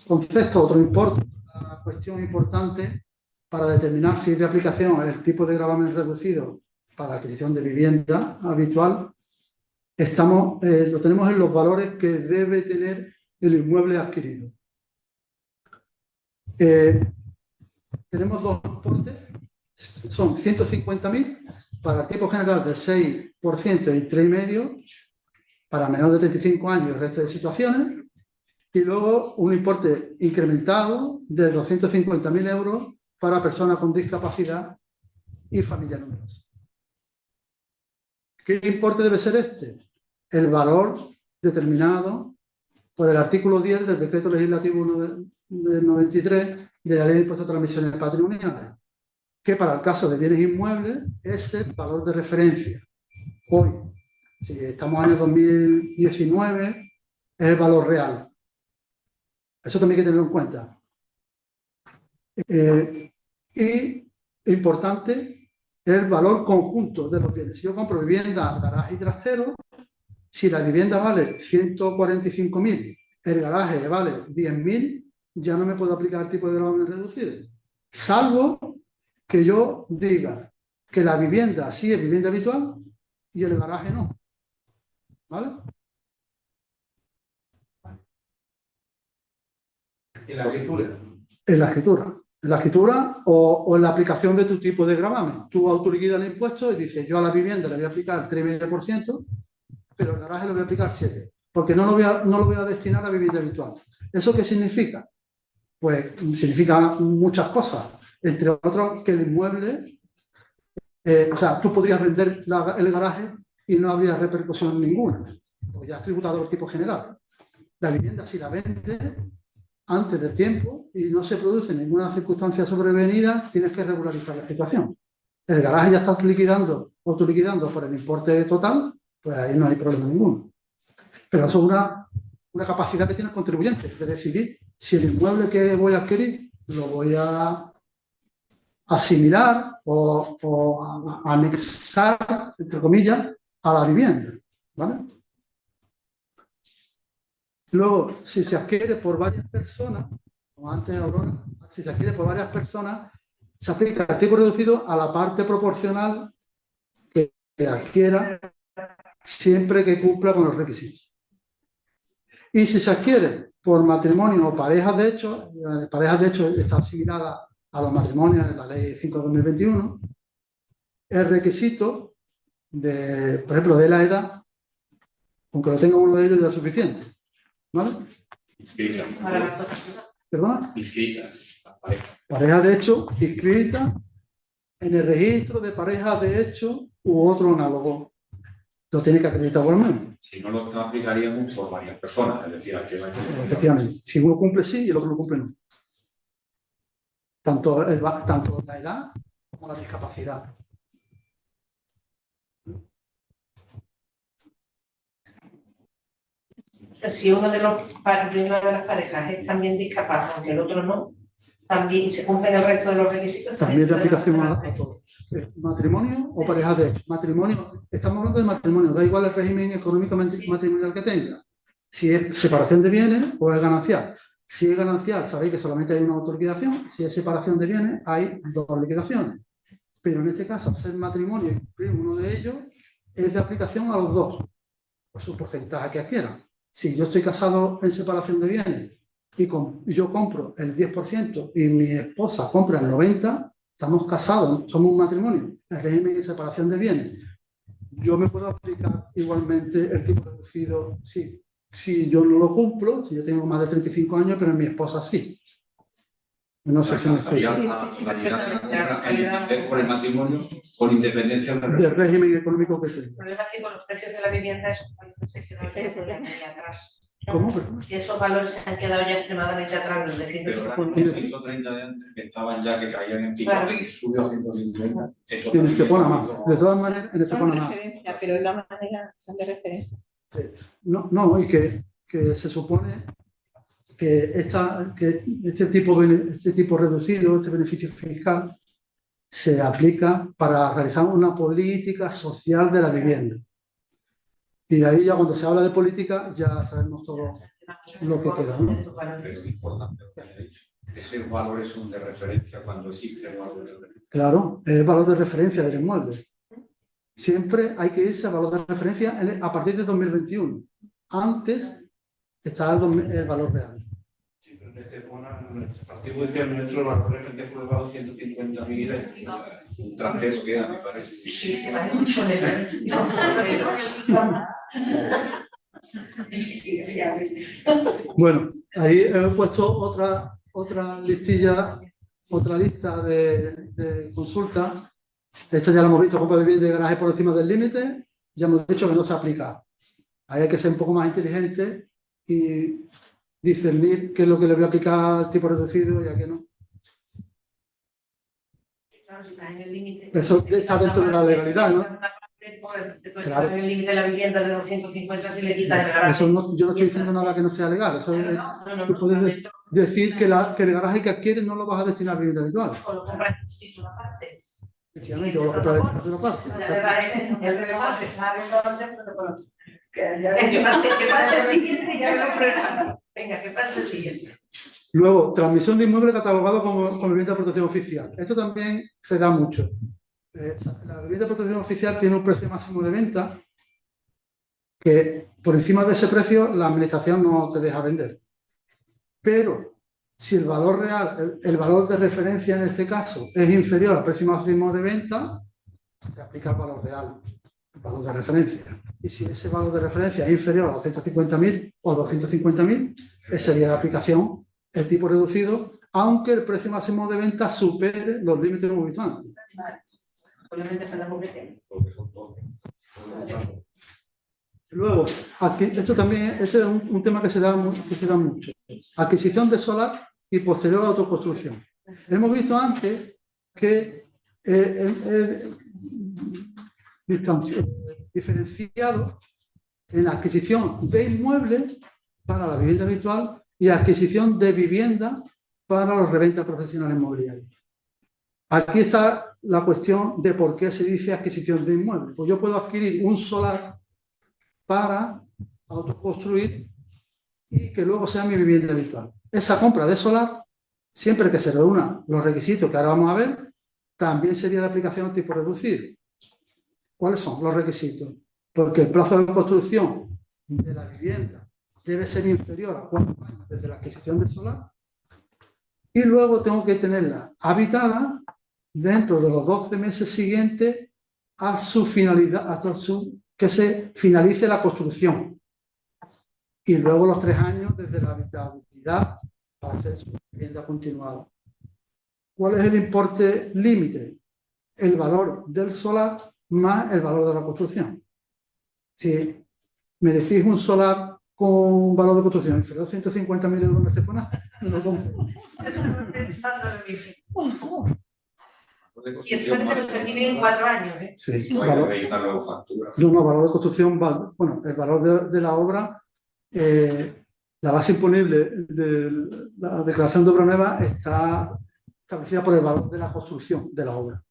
concepto, otro importe, una cuestión importante para determinar si es de aplicación el tipo de gravamen reducido para la adquisición de vivienda habitual, lo tenemos en los valores que debe tener el inmueble adquirido. Tenemos dos importes, son 150.000 para el tipo general del 6% y 3,5%, para menor de 35 años y el resto de situaciones, y luego un importe incrementado de 250.000 euros para personas con discapacidad y familia numerosa. ¿Qué importe debe ser este? El valor determinado por el artículo 10 del Decreto Legislativo 1 del 93 de la Ley de Impuestos a Transmisiones Patrimoniales, que para el caso de bienes inmuebles es el valor de referencia. Hoy, si estamos en el 2019, es el valor real. Eso también hay que tenerlo en cuenta. Y importante, el valor conjunto de los bienes. Si yo compro vivienda, garaje y trastero, si la vivienda vale 145.000, el garaje vale 10.000, ya no me puedo aplicar el tipo de gravamen reducido. Salvo que yo diga que la vivienda sí es vivienda habitual y el garaje no. ¿Vale? ¿En la escritura? En la escritura. En la escritura o en la aplicación de tu tipo de gravamen. Tú autoliquidas el impuesto y dices, yo a la vivienda le voy a aplicar 3,5%, pero el garaje le voy a aplicar 7%, porque no lo voy a destinar a vivienda habitual. ¿Eso qué significa? Pues significa muchas cosas, entre otros que el inmueble, o sea, tú podrías vender el garaje y no habría repercusión ninguna, porque ya has tributado el tipo general. La vivienda, si la vende antes del tiempo y no se produce ninguna circunstancia sobrevenida, tienes que regularizar la situación. El garaje ya estás liquidando, autoliquidando por el importe total, pues ahí no hay problema ninguno. Pero eso es una capacidad que tiene el contribuyente de decidir si el inmueble que voy a adquirir lo voy a asimilar o a anexar, entre comillas, a la vivienda. ¿Vale? Luego, si se adquiere por varias personas, como antes Aurora, si se adquiere por varias personas, se aplica el tipo reducido a la parte proporcional que adquiera siempre que cumpla con los requisitos. Y si se adquiere por matrimonio o parejas de hecho está asimilada a los matrimonios en la Ley 5/2021, el requisito, por ejemplo, de la edad, aunque lo tenga uno de ellos ya es suficiente. ¿Vale? ¿Perdona? Inscritas. Pareja de hecho inscrita en el registro de parejas de hecho u otro análogo. Lo tiene que acreditar por lo menos. Si no lo aplicaríamos por varias personas, es decir, aquí efectivamente. Si uno cumple sí y el otro no cumple no. Tanto la edad como la discapacidad. Si uno de una de las parejas es también discapaz, aunque el otro no, también se cumplen el resto de los requisitos. También de aplicación a todos. ¿Matrimonio o pareja de hecho? Matrimonio, estamos hablando de matrimonio, da igual el régimen económico matrimonial que tenga. Si es separación de bienes o es ganancial. Si es ganancial, sabéis que solamente hay una autoliquidación. Si es separación de bienes, hay dos liquidaciones. Pero en este caso, al ser matrimonio y cumplir uno de ellos, es de aplicación a los dos, por su porcentaje que adquieran. Si yo estoy casado en separación de bienes y yo compro el 10% y mi esposa compra el 90%, estamos casados, somos un matrimonio, el régimen de separación de bienes. Yo me puedo aplicar igualmente el tipo reducido si yo no lo cumplo, si yo tengo más de 35 años, pero mi esposa sí. No sé si me explico. Por el matrimonio, con independencia Del régimen económico que tengo. El problema es que con los precios de la vivienda esos valores se han quedado ahí atrás. ¿Cómo? Y esos valores se han quedado ya extremadamente atrás, los vecinos. pero eran los 130 de antes que estaban ya, que caían en pico, Claro. y subió a 150. Esto En este pone también más. De todas maneras, en este Son pone más. referencias, pero de la manera son de referencia. No, y que se supone que este tipo reducido, este beneficio fiscal, se aplica para realizar una política social de la vivienda. Y ahí ya cuando se habla de política ya sabemos todo lo que queda, ¿no? Pero es importante lo que he dicho. Esos valores son de referencia cuando existe el valor de referencia. Claro, es el valor de referencia del inmueble. Siempre hay que irse al valor de referencia a partir de 2021. Antes está el valor real. Sí, pero en este partido judicial nuestro valor referente fue elevado 150.000. Un trastero queda, me parece. Bueno, ahí he puesto otra listilla, otra lista de consultas. Esta ya la hemos visto, compra de vivienda de garaje por encima del límite. Ya hemos dicho que no se aplica. Ahí hay que ser un poco más inteligente y discernir qué es lo que le voy a aplicar al tipo reducido y a qué no. Claro, si estás en el límite. Eso está dentro de la legalidad, ¿no? Claro. En el límite de la vivienda de 250 si le quitas el garaje. Eso no, yo no estoy diciendo nada que no sea legal. Eso es, tú puedes decir que el garaje que adquieres no lo vas a destinar a vivienda habitual. O lo compras en un título aparte. Efectivamente, o lo compras en título aparte. El remate. Que Que pase el siguiente y ya lo pruebas. Venga, que pase el siguiente. Luego, transmisión de inmueble catalogado como vivienda de protección oficial. Esto también se da mucho. La vivienda de protección oficial tiene un precio máximo de venta que por encima de ese precio la administración no te deja vender. Pero si el valor real, el valor de referencia en este caso es inferior al precio máximo de venta, se aplica el valor real, el valor de referencia. Y si ese valor de referencia es inferior a 250.000 o 250.000, esa sería la aplicación, el tipo reducido, aunque el precio máximo de venta supere los límites habituales. Obviamente esperamos que Porque son todos. Luego, aquí, esto también este es un tema que se da mucho. Adquisición de solar y posterior autoconstrucción. Hemos visto antes que diferenciado en la adquisición de inmuebles para la vivienda habitual y adquisición de vivienda para los reventas profesionales inmobiliarios. Aquí está la cuestión de por qué se dice adquisición de inmuebles. Pues yo puedo adquirir un solar para autoconstruir y que luego sea mi vivienda habitual. Esa compra de solar, siempre que se reúnan los requisitos que ahora vamos a ver, también sería de aplicación tipo reducido. ¿Cuáles son los requisitos? Porque el plazo de construcción de la vivienda debe ser inferior a 4 años desde la adquisición del solar y luego tengo que tenerla habitada dentro de los 12 meses siguientes a su finalidad, hasta que se finalice la construcción. Y luego los 3 años desde la habitabilidad para hacer su vivienda continuada. ¿Cuál es el importe límite? El valor del solar más el valor de la construcción. Si me decís un solar con un valor de construcción inferior a 150.000 euros en Estepona, no lo compro. pensando en lo mismo. De Y construcción espero que lo termine en 4 años. Sí, No hay que reeditar luego factura. no, valor de construcción, bueno, el valor de la obra, la base imponible de la declaración de obra nueva está establecida por el valor de la construcción de la obra.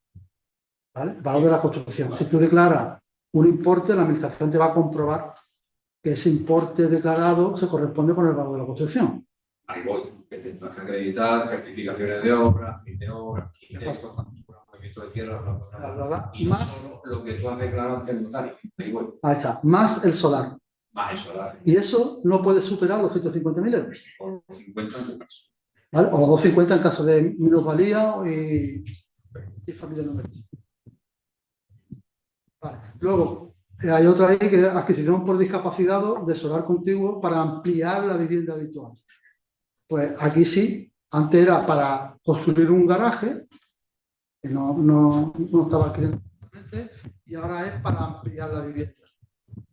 ¿Vale? El valor de la construcción. Si tú declaras un importe, la administración te va a comprobar que ese importe declarado se corresponde con el valor de la construcción. Ahí voy, que tendrás que acreditar certificaciones de obra, fin de obra, arquitecto, factura, movimiento de tierra, bla, bla, bla. Y no Más, solo lo que tú has declarado ante el notario. Ahí voy. ahí está, más el solar. Más el solar. Y eso no puede superar los 150.000 euros. Por 50 en tu caso. ¿Vale? O los 250 en caso de minusvalía y familia numerosa. Vale. Luego, hay otra ahí que es adquisición por discapacitado de solar contiguo para ampliar la vivienda habitual. Pues aquí sí, antes era para construir un garaje, que no estaba aquí directamente, y ahora es para ampliar la vivienda.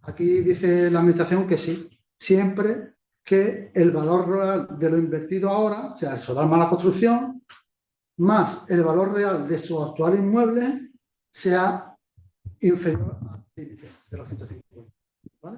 Aquí dice la administración que sí, siempre que el valor real de lo invertido ahora, o sea, el solar más la construcción, más el valor real de sus actuales inmuebles, sea inferior al límite de los 150. ¿Vale?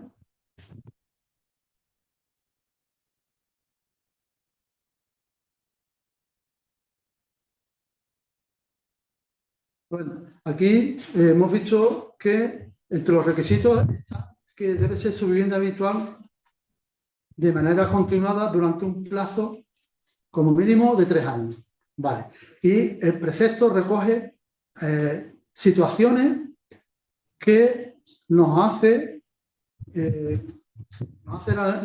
Bueno, aquí hemos visto que entre los requisitos está que debe ser su vivienda habitual de manera continuada durante un plazo como mínimo de 3 años. Vale. Y el precepto recoge situaciones que nos hace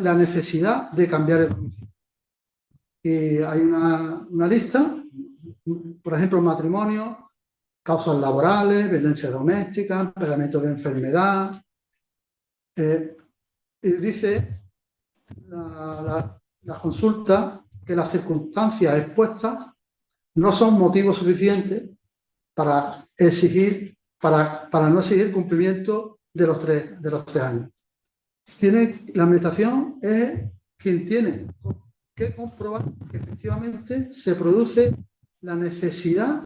la necesidad de cambiar el domicilio. Y hay una lista, por ejemplo, matrimonio, causas laborales, violencia doméstica, empeoramiento de enfermedad. Y dice la consulta que las circunstancias expuestas no son motivos suficientes para exigir, para no exigir cumplimiento de los tres años. La administración es quien tiene que comprobar que efectivamente se produce la necesidad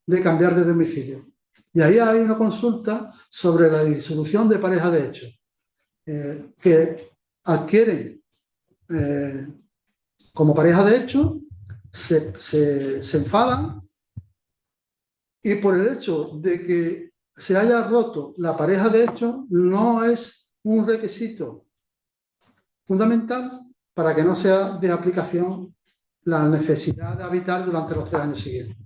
de cambiar de domicilio. Y ahí hay una consulta sobre la disolución de pareja de hecho, que adquieren como pareja de hecho, se enfadan y por el hecho de que se haya roto la pareja de hecho no es un requisito fundamental para que no sea de aplicación la necesidad de habitar durante los 3 años siguientes.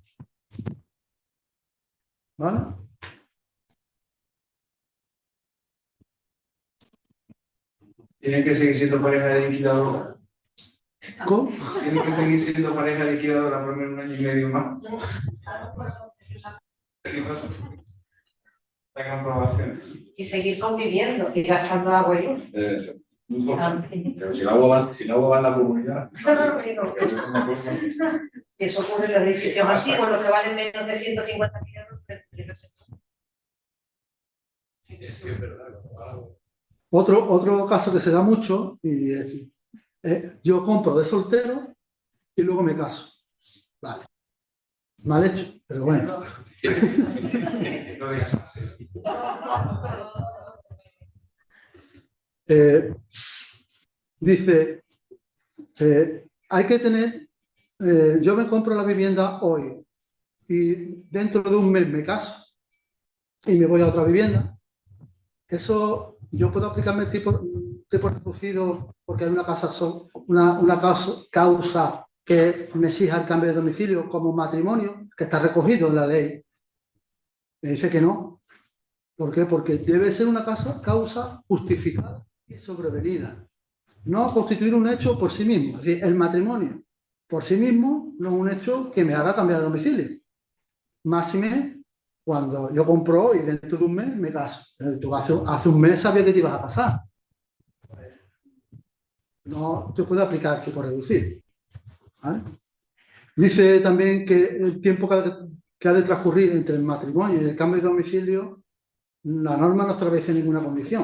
¿Vale? Tienen que seguir siendo pareja de liquidadora. ¿Cómo? Tienen que seguir siendo pareja de liquidadora por menos 1 año y medio más. Sí, no sé. La comprobación. Y seguir conviviendo y gastando agua y luz. Pero si el agua va en la comunidad. Y eso ocurre en los edificios antiguos, los que valen menos de 150.000 euros. Es verdad. Otro caso que se da mucho y es, yo compro de soltero y luego me caso. Vale. Mal hecho, pero bueno. No digas así. Dice, hay que tener, yo me compro la vivienda hoy y dentro de un mes me caso y me voy a otra vivienda. Eso, yo puedo aplicarme el tipo reducido porque hay una causa que me exija el cambio de domicilio como matrimonio, que está recogido en la ley. Me dice que no. ¿Por qué? Porque debe ser una causa justificada y sobrevenida. No constituir un hecho por sí mismo. Es decir, el matrimonio por sí mismo no es un hecho que me haga cambiar de domicilio. Máxime cuando yo compro hoy y dentro de un mes me caso. Tú hace un mes sabías que te ibas a casar. No te puede aplicar tipo reducir. ¿Vale? Dice también que el tiempo que ha de transcurrir entre el matrimonio y el cambio de domicilio, la norma no establece ninguna condición,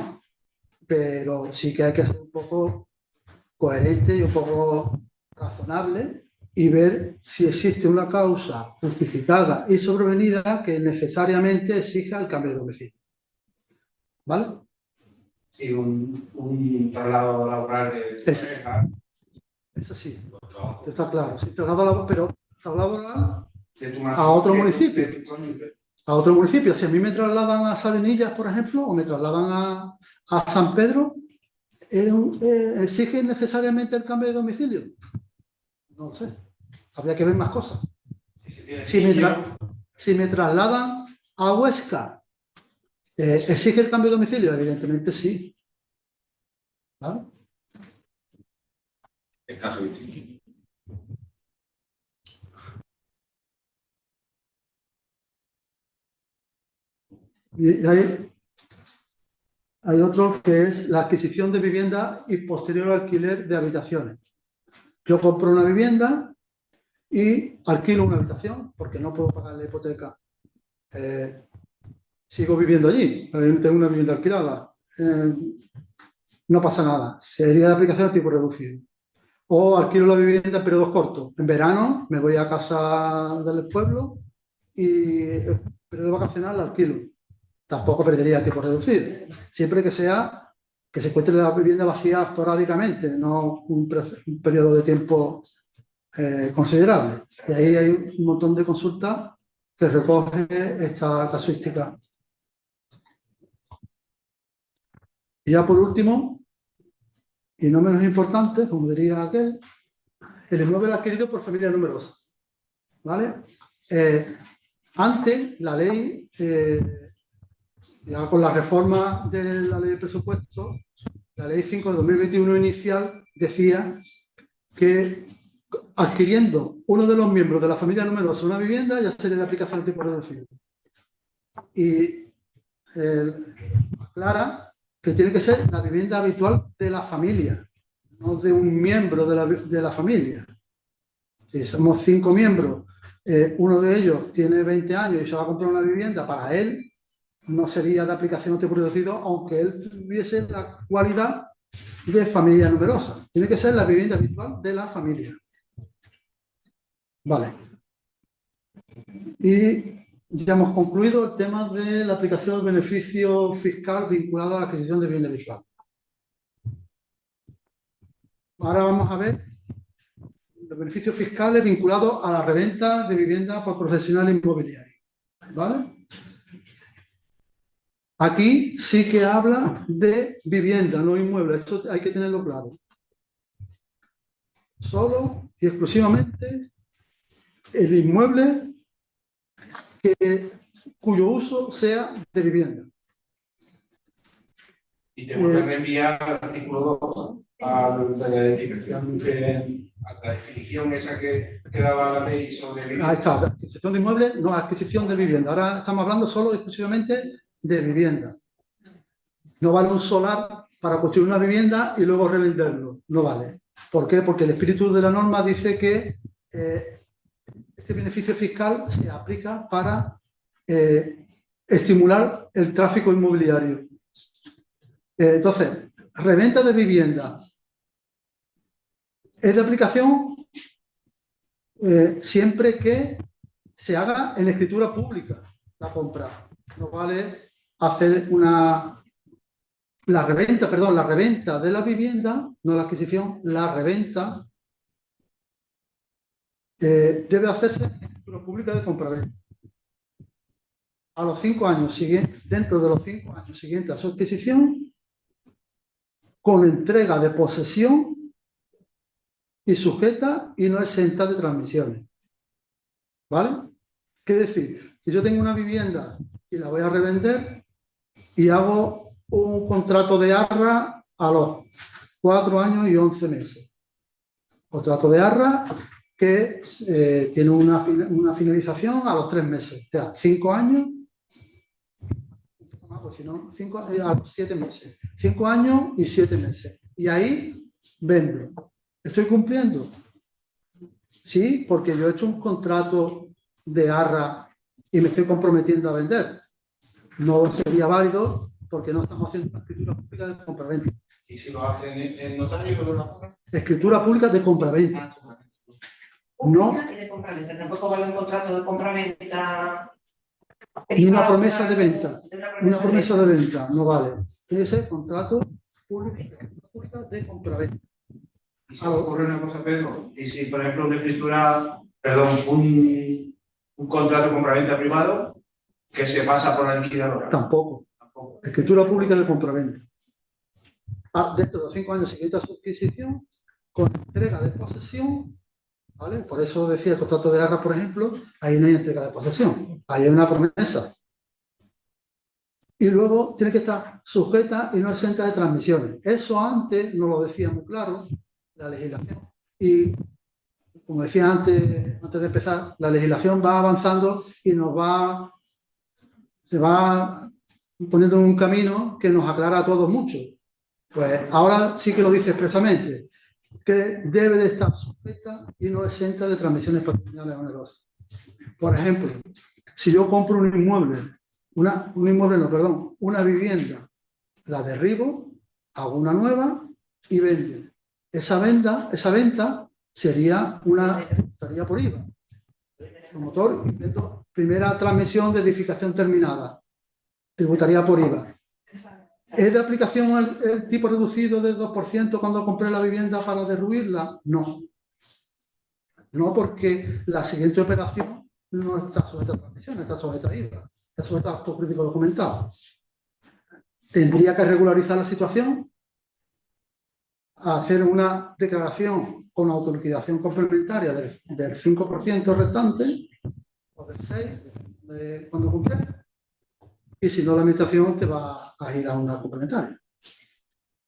pero sí que hay que ser un poco coherente y un poco razonable y ver si existe una causa justificada y sobrevenida que necesariamente exija el cambio de domicilio. ¿Vale? Sí, un traslado laboral de pareja. Eso sí, está claro. Sí, traslado laboral, De tu a otro municipio. de tu cónyuge. A otro municipio. Si a mí me trasladan a Sabenillas, por ejemplo, o me trasladan a San Pedro, ¿exige necesariamente el cambio de domicilio? No lo sé. Habría que ver más cosas. Si me trasladan a Huesca, ¿exige el cambio de domicilio? Evidentemente sí. ¿Vale? El caso distinto. Y hay otro que es la adquisición de vivienda y posterior alquiler de habitaciones. Yo compro una vivienda y alquilo una habitación porque no puedo pagar la hipoteca. Sigo viviendo allí, pero tengo una vivienda alquilada. No pasa nada. Sería de aplicación a tipo reducido. O alquilo la vivienda en periodos cortos. En verano me voy a casa del pueblo y el periodo vacacional la alquilo. Tampoco perdería tipo reducido. Siempre que sea que se encuentre la vivienda vacía esporádicamente, no un periodo de tiempo considerable. Y ahí hay un montón de consultas que recoge esta casuística. Y ya por último, y no menos importante, como diría aquel, el inmueble adquirido por familia numerosa. ¿Vale? Antes, la ley, ya con la reforma de la ley de presupuesto, la ley 5 de 2021 inicial decía que adquiriendo uno de los miembros de la familia numerosa una vivienda ya sería de aplicación al tipo reducido. Y aclara que tiene que ser la vivienda habitual de la familia, no de un miembro de la familia. Si somos 5 miembros, uno de ellos tiene 20 años y se va a comprar una vivienda para él, no sería de aplicación al tipo reducido, aunque él tuviese la cualidad de familia numerosa. Tiene que ser la vivienda habitual de la familia. Vale. Y ya hemos concluido el tema de la aplicación del beneficio fiscal vinculado a la adquisición de vivienda habitual. Ahora vamos a ver los beneficios fiscales vinculados a la reventa de vivienda por profesional inmobiliario. ¿Vale? Aquí sí que habla de vivienda, no inmueble. Esto hay que tenerlo claro. Solo y exclusivamente el inmueble cuyo uso sea de vivienda. Y tengo que reenviar al artículo 2 a la definición esa que daba la ley sobre vivienda. Ahí está, adquisición de inmueble, no adquisición de vivienda. Ahora estamos hablando solo y exclusivamente de vivienda. No vale un solar para construir una vivienda y luego revenderlo. No vale. ¿Por qué? Porque el espíritu de la norma dice que este beneficio fiscal se aplica para estimular el tráfico inmobiliario. Entonces, reventa de vivienda es de aplicación siempre que se haga en escritura pública la compra. No vale hacer la reventa de la vivienda, no la adquisición, la reventa debe hacerse en escritura pública de compraventa. A los 5 años siguientes, dentro de los 5 años siguientes a su adquisición, con entrega de posesión y sujeta y no exenta de transmisiones. ¿Vale? ¿Qué decir? Que yo tengo una vivienda y la voy a revender y hago un contrato de arra a los 4 años y 11 meses. Contrato de arra que tiene una finalización a los 3 meses. O sea, 5 años, pues si no, a los 7 meses. 5 años y 7 meses. Y ahí vendo. ¿Estoy cumpliendo? Sí, porque yo he hecho un contrato de arra y me estoy comprometiendo a vender. No sería válido porque no estamos haciendo una escritura pública de compraventa. ¿Y si lo hacen en notario o no? Escritura pública de compraventa. No. Y de compraventa. Tampoco vale un contrato de compraventa. Ni una promesa de venta. Una promesa de venta no vale. Tiene que ser contrato público de compraventa. Y si ocurre una cosa, Pedro, y si, por ejemplo, un contrato de compraventa privado que se pasa por la liquidadora. Tampoco. Escritura pública de compraventa. Dentro de los 5 años siguientes a su adquisición, con entrega de posesión, ¿vale? Por eso decía el contrato de arra, por ejemplo, ahí no hay entrega de posesión, ahí hay una promesa. Y luego tiene que estar sujeta y no exenta de transmisiones. Eso antes no lo decía muy claro la legislación. Y como decía antes de empezar, la legislación va avanzando y se va poniendo en un camino que nos aclara a todos mucho. Pues ahora sí que lo dice expresamente, que debe de estar sujeta y no exenta de transmisiones patrimoniales onerosas. Por ejemplo, si yo compro un inmueble, una vivienda, la derribo, hago una nueva y vendo. Esa venta sería por IVA. Promotor, primera transmisión de edificación terminada, tributaría por IVA. ¿Es de aplicación el tipo reducido del 2% cuando compré la vivienda para derruirla? No. No, porque la siguiente operación no está sujeta a transmisión, está sujeta a IVA, está sujeta a acto crítico documentado. Tendría que regularizar la situación, hacer una declaración con autoliquidación complementaria del 5% restante, o del 6% cuando compré, y si no, la administración te va a ir a una complementaria.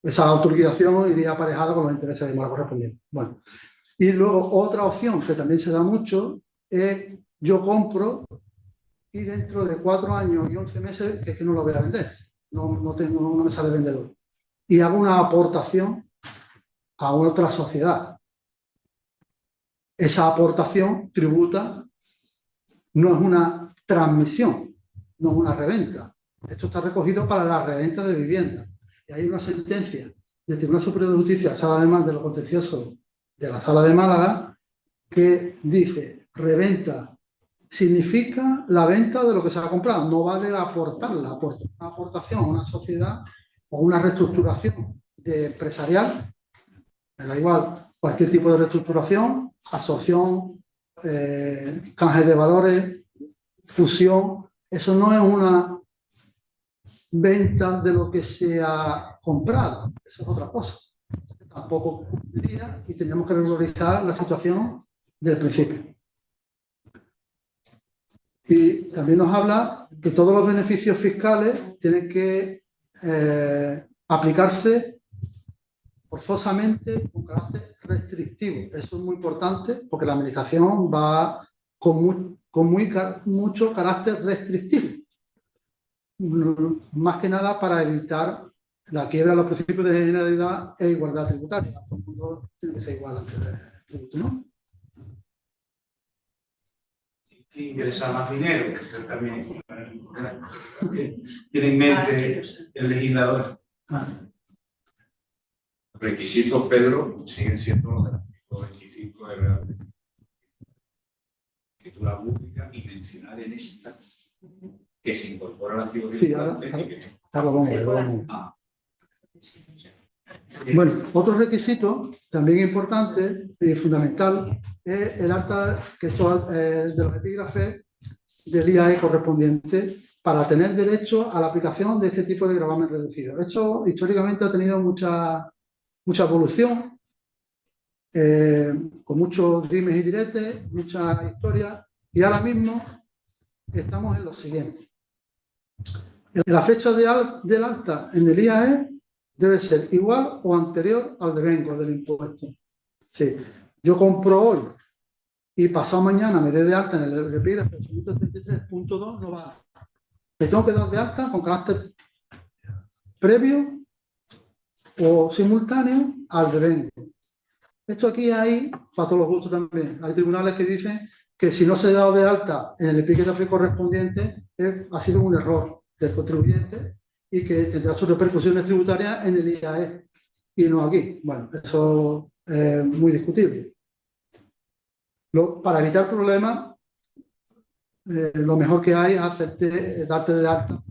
Esa autoliquidación iría aparejada con los intereses de mora correspondientes. Bueno, y luego otra opción que también se da mucho es yo compro y dentro de 4 años y 11 meses que es que no lo voy a vender, no me sale vendedor, y hago una aportación a otra sociedad. Esa aportación tributa, no es una transmisión, no es una reventa. Esto está recogido para la reventa de vivienda. Y hay una sentencia del Tribunal Superior de Justicia, Sala de Más de lo Contencioso de la Sala de Málaga, que dice, reventa significa la venta de lo que se ha comprado, no vale aportarla, una aportación a una sociedad o una reestructuración empresarial, me da igual, cualquier tipo de reestructuración, absorción, canje de valores, fusión, eso no es una venta de lo que se ha comprado, eso es otra cosa. Tampoco cumpliría y teníamos que regularizar la situación del principio. Y también nos habla que todos los beneficios fiscales tienen que aplicarse forzosamente con carácter restrictivo. Eso es muy importante porque la administración va con mucho carácter restrictivo. Más que nada para evitar la quiebra de los principios de generalidad e igualdad tributaria. Todo el mundo tiene que ser igual ante el tributo, ¿no? Ingresa más dinero, que eso también tiene en mente el legislador. Los requisitos, Pedro, siguen siendo los del artículo 25 de la escritura pública y mencionar en esta que se incorpora la figura. Bueno, otro requisito también importante y fundamental es el acta que de los epígrafes del IAE correspondiente para tener derecho a la aplicación de este tipo de gravamen reducido. Esto históricamente ha tenido mucha evolución, con muchos dimes y diretes, mucha historia, y ahora mismo estamos en lo siguiente. La fecha del acta en el IAE debe ser igual o anterior al devengo del impuesto. Sí. Yo compro hoy y pasado mañana me dé de alta en el epígrafe 833.2, no va. Me tengo que dar de alta con carácter previo o simultáneo al devengo. Esto aquí hay, para todos los gustos también, hay tribunales que dicen que si no se ha dado de alta en el epígrafe correspondiente ha sido un error del contribuyente y que tendrá sus repercusiones tributarias en el IAE y no aquí. Bueno, eso es muy discutible. Para evitar problemas, lo mejor que hay es darte de alta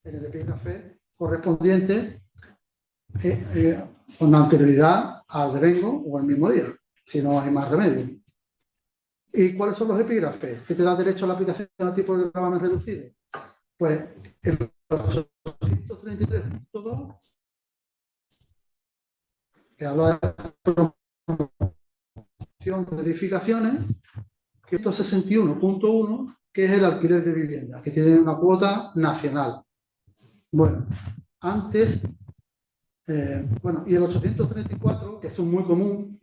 en el epígrafe correspondiente con anterioridad al devengo o al mismo día, si no hay más remedio. ¿Y cuáles son los epígrafes que te dan derecho a la aplicación de tipo de gravamen reducido? Pues el 833.2, que habla de promoción de edificaciones, que 161.1, que es el alquiler de vivienda, que tiene una cuota nacional. Bueno, antes, y el 834, que esto es muy común,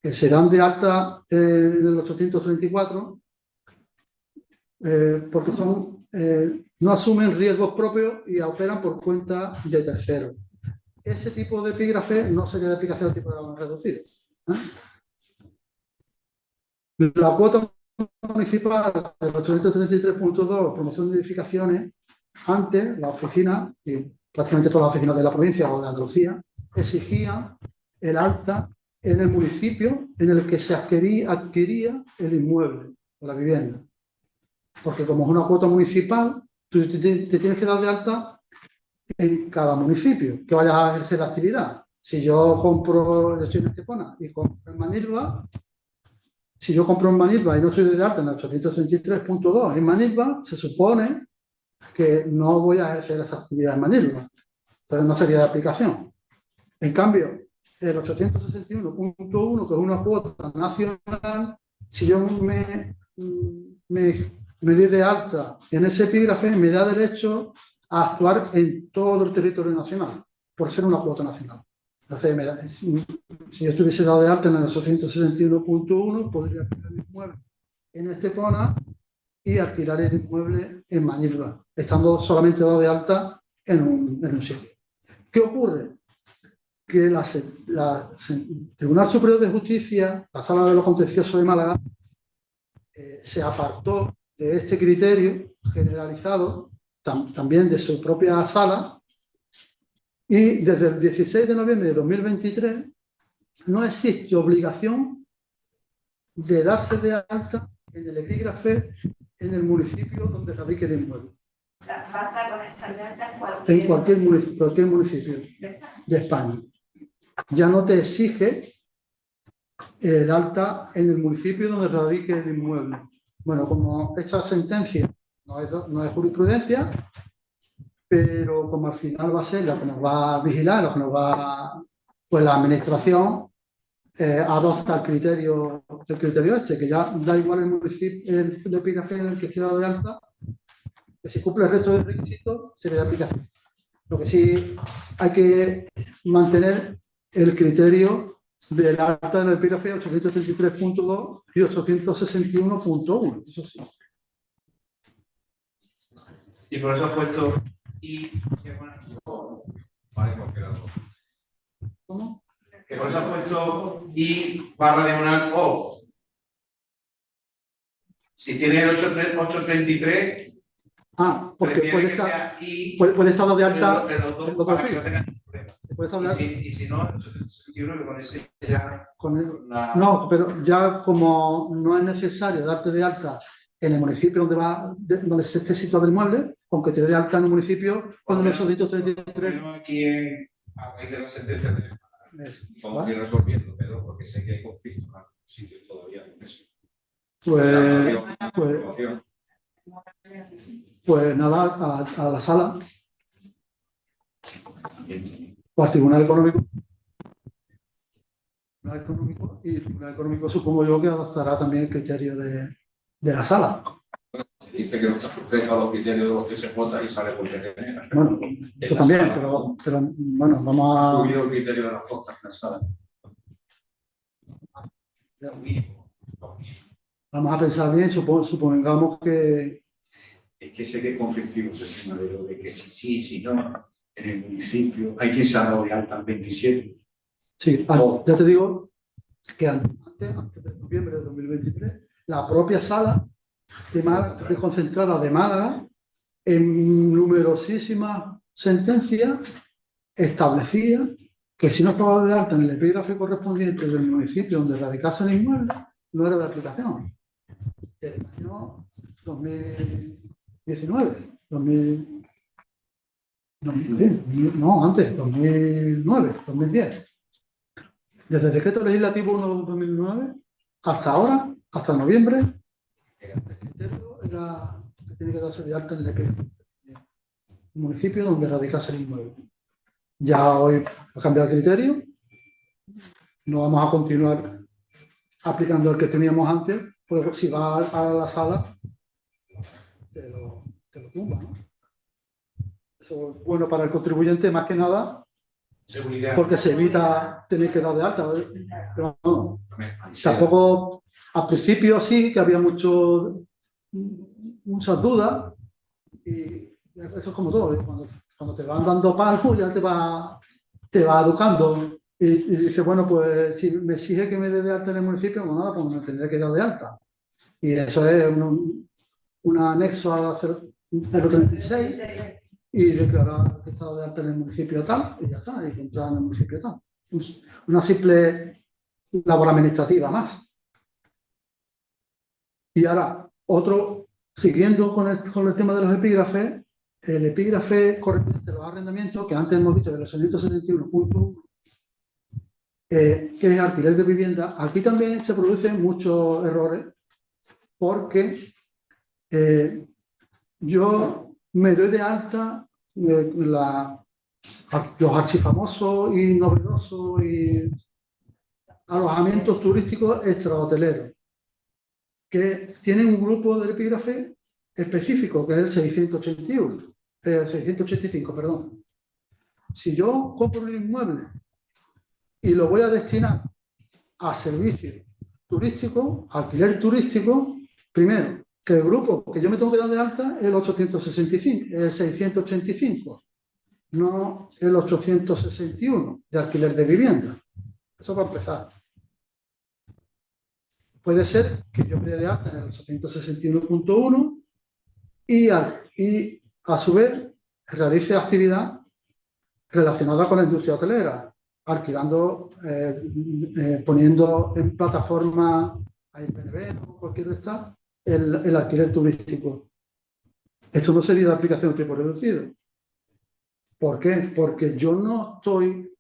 que se dan de alta en el 834, porque son no asumen riesgos propios y operan por cuenta de terceros. Ese tipo de epígrafe no sería de aplicación al tipo de abono reducido. La cuota municipal del 833.2, promoción de edificaciones, antes la oficina, y prácticamente todas las oficinas de la provincia o de Andalucía, exigían el alta en el municipio en el que se adquiría el inmueble o la vivienda. Porque como es una cuota municipal, tú te tienes que dar de alta en cada municipio que vayas a ejercer la actividad. Si yo estoy en Estepona y compro en Manilva, si yo compro en Manilva y no estoy de alta en el 833.2 en Manilva, se supone que no voy a ejercer esa actividad en Manilva. Entonces no sería de aplicación. En cambio, el 861.1, que es una cuota nacional, si yo me di de alta en ese epígrafe, me da derecho a actuar en todo el territorio nacional, por ser una cuota nacional. Entonces, si yo estuviese dado de alta en el 861.1, podría alquilar el inmueble en Estepona y alquilar el inmueble en Manilva, estando solamente dado de alta en un sitio. ¿Qué ocurre? Que el Tribunal Superior de Justicia, la Sala de los Contenciosos de Málaga, se apartó de este criterio generalizado, también de su propia sala, y desde el 16 de noviembre de 2023 no existe obligación de darse de alta en el epígrafe en el municipio donde radique el inmueble. Basta con estar de alta En cualquier municipio de España. Ya no te exige el alta en el municipio donde radique el inmueble. Bueno, como esta sentencia no es jurisprudencia, pero como al final va a ser la que nos va a vigilar, lo que nos va, pues la administración adopta el criterio este, que ya da igual el municipio, el de aplicación en el que esté dado de alta, que si cumple el resto del requisito, sería de aplicación. Lo que sí hay que mantener el criterio del alta en el epígrafe 833.2 y 861.1, eso sí. Y por eso has puesto Vale, cualquiera de los dos. ¿Cómo? que por eso has puesto I/diagonal O. Si tiene el 833, Porque prefiere puede que estar, sea I puede estar dado de alta en los dos para que no tengan ningún problema. puede estar de alta Y si no, el 861 que con ese ya con el, la... no, pero ya como no es necesario darte de alta en el municipio donde se esté situado el inmueble, aunque te dé de alta en un municipio cuando el 833 Aquí en a raíz de la sentencia de Vamos a ir resolviendo, pero porque sé que hay conflictos en sitios todavía con eso. pues nada, a la sala o al Tribunal Económico. Y el Tribunal Económico supongo yo que adoptará también el criterio de la sala. Dice que no está sujeto a los criterios de los TSJ y sale por TGN. Bueno, eso también, pero bueno, vamos a... Subido el criterio de las costas en la sala. Vamos a pensar bien, supongamos que... Es que sé que es conflictivo el tema de lo de que sí, si no, en el municipio. Hay quien se ha dado de alta el 27. Sí, ya te digo que antes de noviembre de 2023, la propia sala de Málaga, desconcentrada de Málaga, en numerosísimas sentencias, establecía que si no estaba de alta en el epígrafe correspondiente del municipio donde radicase el inmueble, no era de aplicación. El año 2019, no, antes, 2009, 2010. Desde el decreto legislativo 1 de 2009 hasta ahora, hasta noviembre, el criterio era que tiene que darse de alta en el municipio donde radicase el inmueble. Ya hoy ha cambiado el criterio, no vamos a continuar aplicando el que teníamos antes, pues si va a la sala, te lo tumba, ¿no? Eso es bueno para el contribuyente más que nada, seguridad. porque se evita tener que dar de alta. Pero no, tampoco, al principio sí que había muchas dudas, Y eso es como todo, ¿eh? Cuando te van dando palos ya te va educando. Y dice, bueno, pues si me exige que me dé de alta en el municipio, pues nada, pues me tendré que dar de alta. Y eso es un anexo a 036 y declarar que he estado de alta en el municipio tal, y ya está, y entrar en el municipio tal. Una simple labor administrativa más. Y ahora, siguiendo con el tema de los epígrafes, el epígrafe correspondiente a los arrendamientos, que antes hemos visto de los 671.1, que es alquiler de vivienda, aquí también se producen muchos errores, porque yo me doy de alta los archifamosos y novedosos y alojamientos turísticos extrahoteleros, que tienen un grupo del epígrafe específico, que es el 685, perdón. Si yo compro un inmueble y lo voy a destinar a servicios turísticos, alquiler turístico, primero, que el grupo que yo me tengo que dar de alta es el 685, no el 861 de alquiler de vivienda. Eso va a empezar. Puede ser que yo me dé de alta en el 861.1 y a su vez realice actividad relacionada con la industria hotelera, alquilando, poniendo en plataforma Airbnb o cualquier de estas el alquiler turístico. Esto no sería de aplicación de tiempo reducido. ¿Por qué? Porque yo no estoy...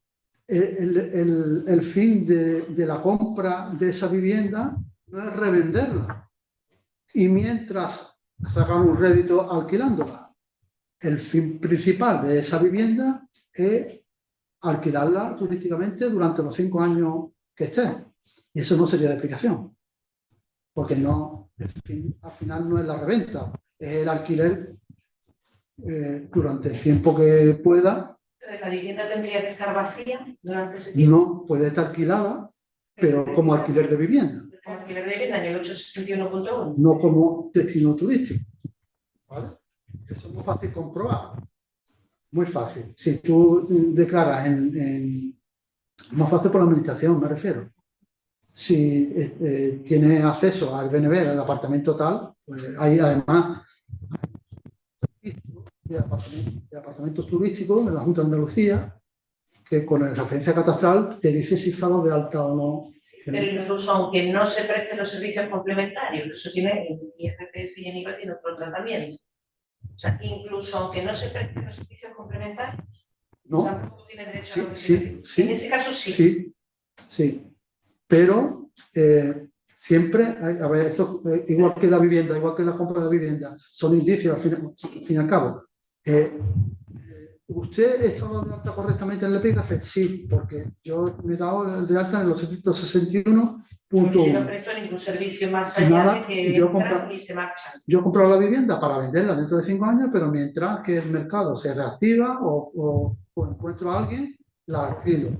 El fin de la compra de esa vivienda no es revenderla y mientras sacan un rédito alquilándola. El fin principal de esa vivienda es alquilarla turísticamente durante los 5 años que esté. Y eso no sería de aplicación. Porque no, el fin al final no es la reventa, es el alquiler durante el tiempo que pueda. ¿La vivienda tendría que estar vacía durante ese tiempo? No, puede estar alquilada, pero como alquiler de vivienda. Como alquiler de vivienda en el 861.1. No como destino turístico. ¿Vale? Eso es muy fácil comprobar. Muy fácil. Si tú declaras más fácil por la administración, me refiero. Si tienes acceso al Airbnb, al apartamento tal, pues hay además de apartamentos turísticos en la Junta de Andalucía que con la referencia catastral te dice si está de alta o no. Sí, pero incluso aunque no se presten los servicios complementarios, que eso tiene en IRPF y en IVA tiene otro tratamiento. O sea, incluso aunque no se presten los servicios complementarios, ¿no? tampoco tiene derecho a Sí. En ese caso sí. Sí. Pero siempre, a ver, esto igual que la vivienda, igual que la compra de vivienda, son indicios al fin y al cabo. ¿Usted estaba de alta correctamente en el epígrafe? Sí, porque yo me he dado de alta en el 861.1. Yo no presto ningún servicio más allá Nada, de que entran y se marchan. Yo he comprado la vivienda para venderla dentro de 5 años, pero mientras que el mercado se reactiva o encuentro a alguien, la alquilo.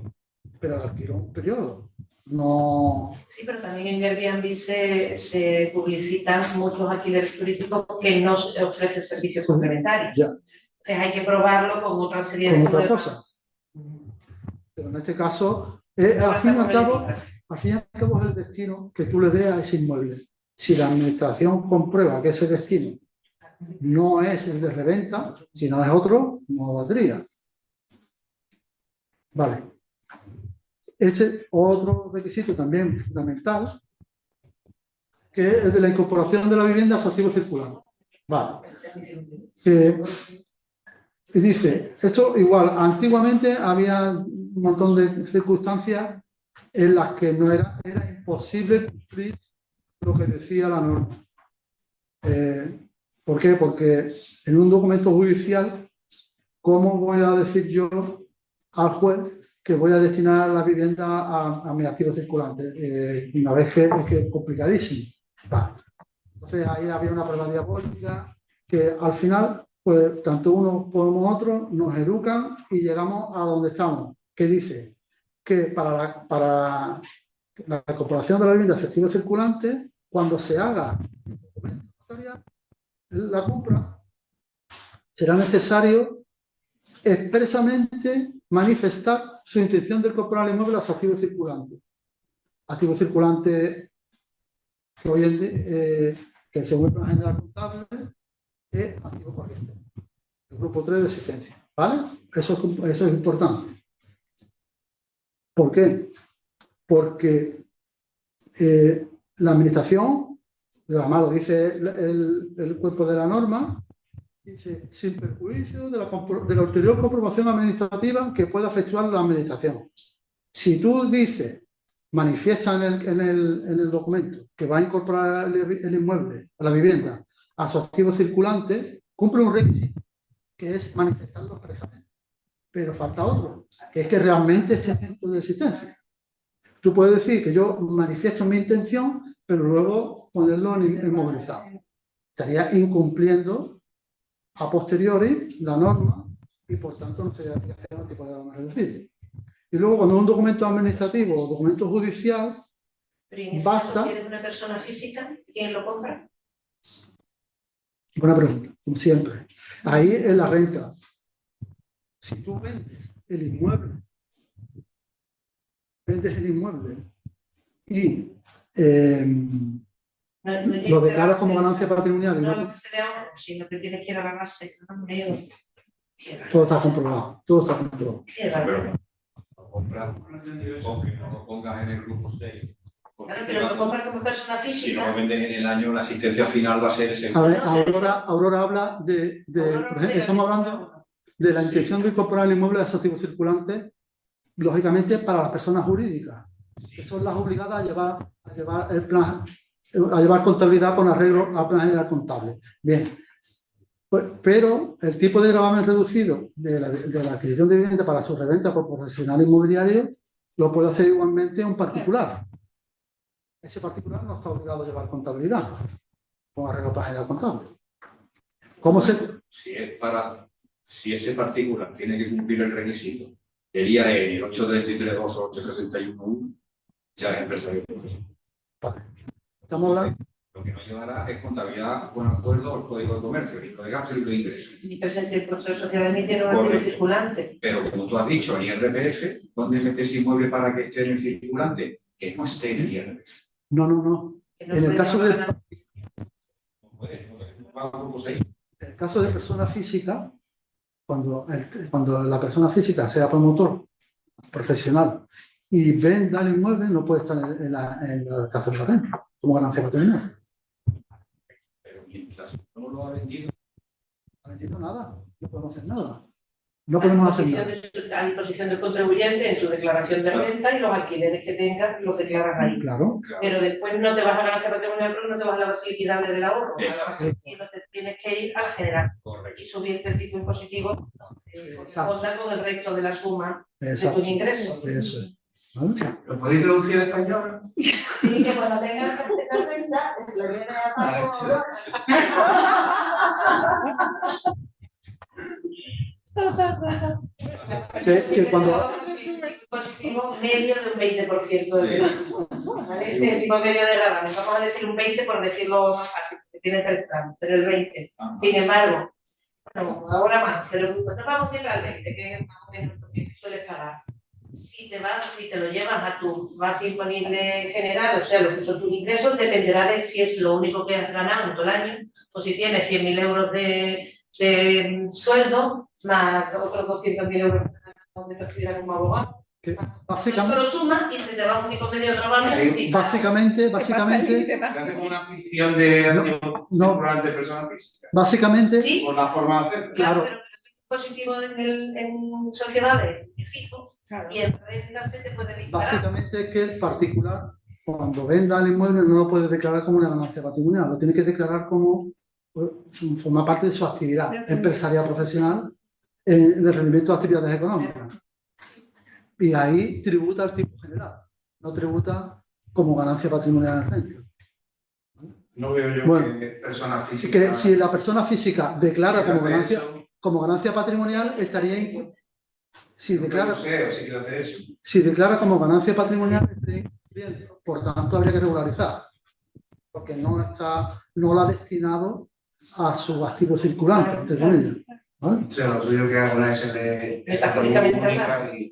Pero la alquilo un periodo. No. Sí, pero también en Airbnb se publicitan muchos alquileres turísticos que no ofrecen servicios complementarios. Ya. Entonces hay que probarlo con otra serie Con de otra pruebas. cosa. Pero en este caso, al fin y al cabo es el destino que tú le des a ese inmueble. Si la administración comprueba que ese destino no es el de reventa, si no es otro, no valdría. Vale. Este otro requisito también fundamental, que es el de la incorporación de la vivienda a su activo circulante. Vale. Y dice, esto igual, antiguamente había un montón de circunstancias en las que no era imposible cumplir lo que decía la norma. ¿Por qué? Porque en un documento judicial, ¿cómo voy a decir yo al juez que voy a destinar la vivienda a mi activo circulante? Una vez que es complicadísimo. Vale. Entonces ahí había una prueba diabólica que al final, pues tanto uno como otro nos educan y llegamos a donde estamos. ¿Qué dice? Que para la incorporación de la vivienda a activo circulante, cuando se haga el documento notarial, la compra, será necesario expresamente manifestar su intención de incorporar al inmueble a su activo circulante. Activo circulante que hoy en día, que según el plan general contable, es activo corriente. El grupo 3 de existencia. ¿Vale? Eso es importante. ¿Por qué? Porque la administración, además lo dice el cuerpo de la norma, dice, sin perjuicio de la ulterior comprobación administrativa que pueda efectuar la administración. Si tú dices, manifiesta en el documento que va a incorporar el inmueble a la vivienda a su activo circulante, cumple un requisito, que es manifestarlo expresamente. Pero falta otro, que es que realmente esté dentro de existencia. Tú puedes decir que yo manifiesto mi intención, pero luego ponerlo inmovilizado. Estaría incumpliendo a posteriori la norma y por tanto no sería aplicación al tipo de gravamen reducible. Y luego cuando un documento administrativo o documento judicial, Pero en ese basta. caso, si eres una persona física, ¿quién lo compra? Buena pregunta, como siempre. Ahí es la renta. Si tú vendes el inmueble y lo declaras como ganancia patrimonial, y No no, lo que se de ahorro, sino que tienes que ir a la base. todo está comprobado. Todo está comprobado. Pero lo compras, aunque no lo pongas en el grupo 6. Claro, pero lo compras como persona Si física. lo vendes en el año, la asistencia final va a ser ese. A ver, Aurora habla por ejemplo, estamos hablando de la intención de incorporar el inmueble a su activo circulante, lógicamente para las personas jurídicas, que son las obligadas a llevar el plan, a llevar contabilidad con arreglo al plan general contable. Bien, pero el tipo de gravamen reducido de la adquisición de vivienda para su reventa por profesional inmobiliario lo puede hacer igualmente un particular. Ese particular no está obligado a llevar contabilidad con arreglo al plan general contable. ¿Cómo se...? Si ese particular tiene que cumplir el requisito del IAE, el 833.2 o 861.1, ya es empresario profesional. Estamos hablando... Lo que no llevará es contabilidad con acuerdo al Código de Comercio, libro de gastos y libro de ingresos. Ni presente el proceso de sociedad ni tiene un activo Correcto. circulante. Pero como tú has dicho, en IRPF, ¿dónde metes inmueble para que esté en el circulante? Que no esté en el IRPF. No. Que no En el puede caso ganar. No puede, no va a grupo 6. En el caso de persona física, cuando la persona física sea promotor profesional y venda el inmueble, no puede estar en el caso de la renta como ganancia patrimonial. Pero mientras no lo ha vendido, No entiendo nada, no podemos hacer nada. No podemos hacer nada. A disposición del contribuyente en su declaración de renta y los alquileres que tengas los declaras ahí. Claro, Pero después no te vas a ganancia patrimonial porque no te vas a la base liquidable del ahorro, Exacto. sino te tienes que ir al general correcto. y subirte el tipo impositivo corresponda con el resto de la suma de exacto. tus ingresos. Eso es. ¿Vale? ¿Lo podéis traducir en español? Y que cuando tengas que hacer renta, se le viene a pago. Que cuando... Positivo medio de un 20% de ¿vale? Ese es el tipo medio de gravamen. Vamos a decir un 20 por decirlo más fácil, que tiene 3 tramos, pero el 20. Sin embargo, no, ahora más, pero no vamos a ir al 20, que es más o menos lo que suele pagar. Si te lo llevas a tu base imponible general, o sea, lo que son tus ingresos, dependerá de si es lo único que has ganado en todo el año, o si tienes 100.000 euros de sueldo, más otros 200.000 euros de percibir como abogado. que Eso básicamente, lo sumas y se te va un único medio de trabajo. básicamente, ¿Te Hacemos una ficción de activo No. circular de personas físicas. básicamente, Sí, Por la forma de hacerlo. claro, claro. pero positivo en sociedades es fijo y en rentas se te puede disparar. Básicamente es que el particular, cuando venda el inmueble, no lo puede declarar como una ganancia patrimonial, lo tiene que declarar como forma parte de su actividad empresarial profesional en el rendimiento de actividades económicas. Y ahí tributa el tipo general, no tributa como ganancia patrimonial en renta. No veo yo Bueno, que personas Así físicas. que si la persona física declara quiera como hacer ganancia, eso, patrimonial, estaría si un declara, museo, si quiere hacer eso. si declara como ganancia patrimonial, estaría incumpliendo. Por tanto, habría que regularizar, porque no la ha destinado a su activo circulante, entre comillas. ¿Vale? O sea, lo suyo que hago es el Metafóricamente única y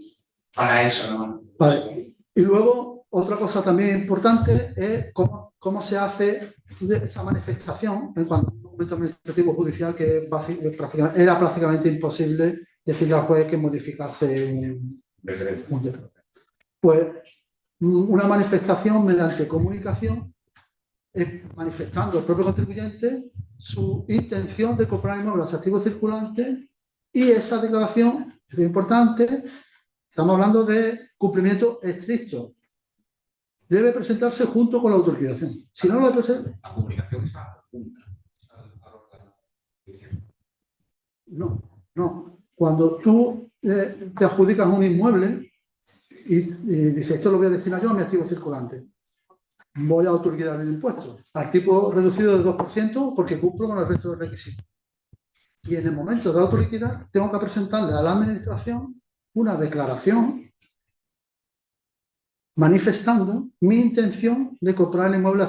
para eso, ¿no? Vale. Y luego, otra cosa también importante es cómo se hace esa manifestación en cuanto a un documento administrativo judicial que era prácticamente imposible decirle al juez que modificase un decreto. Pues una manifestación mediante comunicación es manifestando el propio contribuyente su intención de comprar inmuebles activos circulantes, y esa declaración es importante. Estamos hablando de cumplimiento estricto. Debe presentarse junto con la autoliquidación. Si no lo presenta... La comunicación está junta. No. Cuando tú te adjudicas un inmueble y dices, esto lo voy a destinar yo a mi activo circulante, voy a autoliquidar el impuesto al tipo reducido del 2% porque cumplo con el resto de requisitos. Y en el momento de autoliquidar tengo que presentarle a la administración una declaración manifestando mi intención de comprar el inmueble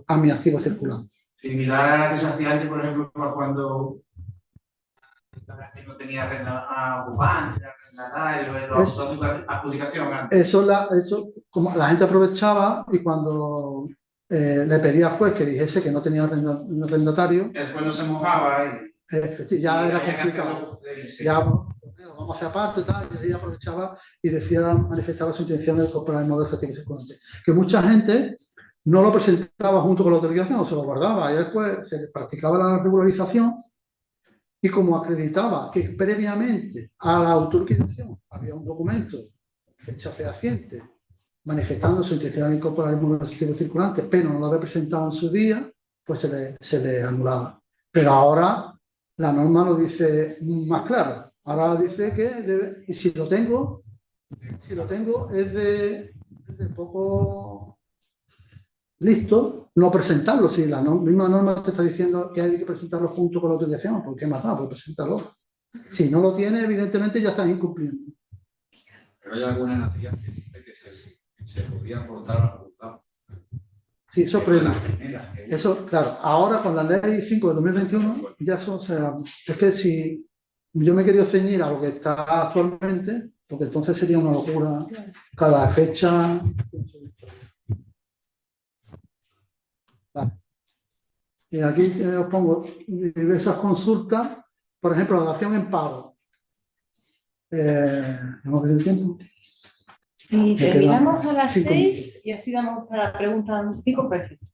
a mi activo circulante. Similar a la que se hacía antes, por ejemplo, cuando no tenía renta ocupante, adjudicación antes. Eso, como la gente aprovechaba, y cuando le pedía al juez que dijese que no tenía arrendatario, el juez no se mojaba ya era complicado. Ya, vamos a hacer aparte, tal, y ahí aprovechaba y manifestaba su intención de comprar el inmueble activo circulante. Que mucha gente no lo presentaba junto con la autorización, o se lo guardaba, y después se practicaba la regularización, y como acreditaba que previamente a la autoliquidación había un documento, fecha fehaciente, manifestando su intención de incorporar el inmueble activo circulante, pero no lo había presentado en su día, pues se le anulaba. Pero ahora la norma lo dice más claro. Ahora dice que y si lo tengo es de poco listo no presentarlo. Si la misma norma te está diciendo que hay que presentarlo junto con la autorización, ¿por qué más da? Pues presentarlo. Si no lo tiene, evidentemente ya estás incumpliendo. Pero hay alguna nación que dice que se podía aportar a la juzgado. Sí, eso eso, claro, ahora con la ley 5 de 2021, ya eso, o sea, es que si yo me he querido ceñir a lo que está actualmente, porque entonces sería una locura cada fecha. Vale. Y aquí os pongo diversas consultas, por ejemplo, la dación en pago. ¿Hemos perdido el tiempo? Si terminamos a las 6 y así damos para preguntas 5 perfecto.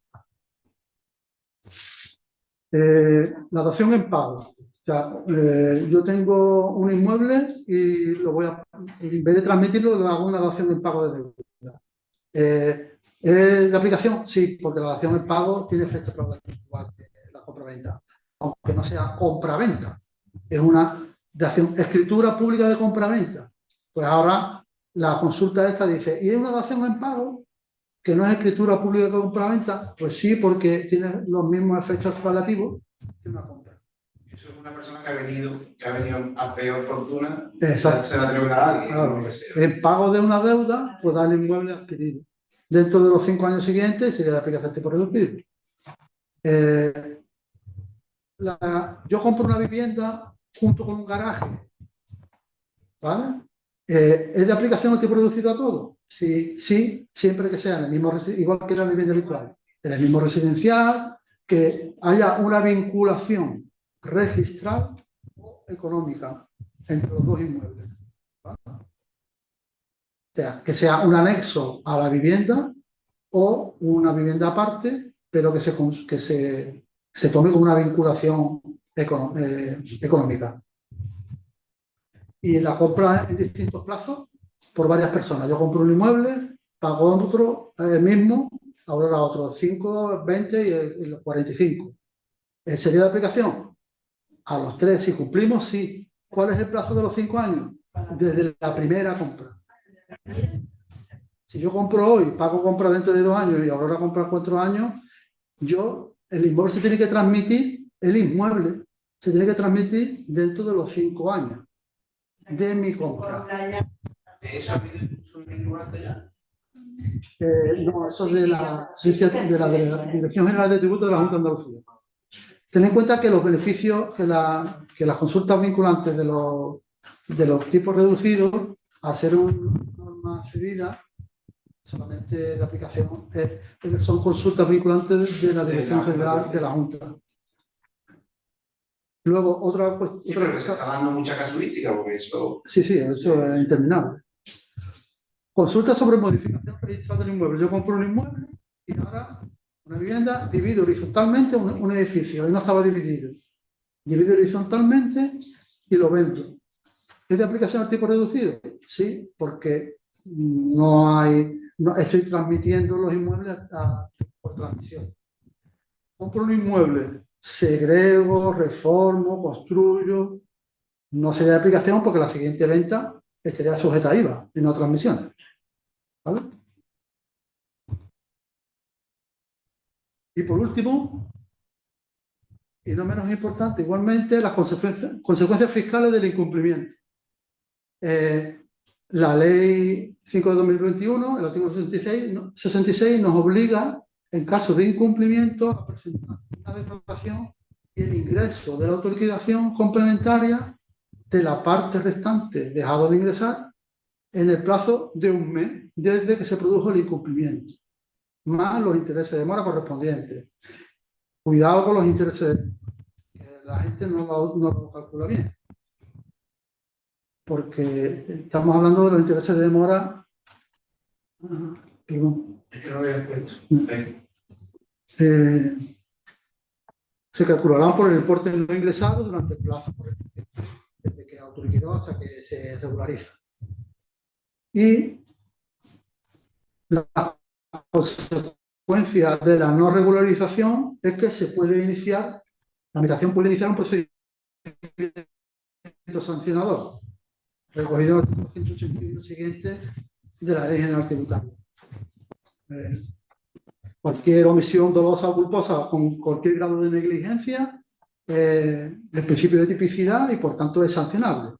La dación en pago. O sea, yo tengo un inmueble y en vez de transmitirlo, le hago una dación en pago de deuda. ¿Es de aplicación? Sí, porque la dación en pago tiene efecto igual que la compraventa, aunque no sea compraventa. Es una dación, escritura pública de compraventa. Pues ahora la consulta esta dice, ¿y es una dación en pago que no es escritura pública de compraventa? Pues sí, porque tiene los mismos efectos correlativos que una compra. Eso es una persona que ha venido a peor fortuna. Exacto. Se la tiene que dar a alguien. Claro. En pago de una deuda, pues da el inmueble adquirido. Dentro de los 5 años siguientes sería de aplicación tipo reducido. Yo compro una vivienda junto con un garaje, ¿vale? ¿Es de aplicación el tipo reducido a todo? Sí, siempre que sea en el mismo igual que la vivienda habitual, en el mismo residencial, que haya una vinculación registral o económica entre los dos inmuebles, ¿vale? O sea, que sea un anexo a la vivienda o una vivienda aparte, pero que se tome como una vinculación económica. Y la compra en distintos plazos por varias personas. Yo compro un inmueble, pago otro mismo, ahora otros 5, 20 y los 45. ¿Sería de aplicación? A los 3, si cumplimos, sí. ¿Cuál es el plazo de los 5 años? Desde la primera compra. Si yo compro hoy, pago compra dentro de 2 años y ahora compra 4 años, el inmueble se tiene que transmitir, dentro de los 5 años de mi compra. ¿Eso ha habido un vinculante ya? No, eso de la Dirección General de Tributos de la Junta de Andalucía. Ten en cuenta que los beneficios, que las consultas vinculantes de los tipos reducidos, al ser una norma cedida, solamente la aplicación son consultas vinculantes de la Dirección General de la Junta. Luego, otra cuestión. Sí, pero que se está dando mucha casuística, porque eso. Sí, eso es interminable. Consulta sobre modificación registrada del inmueble. Yo compro un inmueble y ahora una vivienda divido horizontalmente un edificio y no estaba dividido. Divido horizontalmente y lo vendo. ¿Es de aplicación al tipo reducido? Sí, porque no estoy transmitiendo los inmuebles por transmisión. Compro un inmueble, segrego, reformo, construyo. No sería de aplicación porque la siguiente venta estaría sujeta a IVA y no a transmisión. ¿Vale? Y por último, y no menos importante, igualmente las consecuencias fiscales del incumplimiento. La Ley 5 de 2021, el artículo 66, nos obliga, en caso de incumplimiento, a presentar una declaración y el ingreso de la autoliquidación complementaria de la parte restante dejado de ingresar en el plazo de un mes desde que se produjo el incumplimiento, más los intereses de demora correspondientes. Cuidado con los intereses de demora, que la gente no lo calcula bien, porque estamos hablando de los intereses de demora. Perdón. Es que no había puesto. Se calcularán por el importe no ingresado durante el plazo desde que autoliquidó hasta que se regulariza. Y la consecuencia de la no regularización es que la Administración puede iniciar un procedimiento sancionador, recogido en el artículo 181 siguiente de la Ley General Tributaria. Cualquier omisión dolosa o culposa con cualquier grado de negligencia el principio de tipicidad y por tanto es sancionable.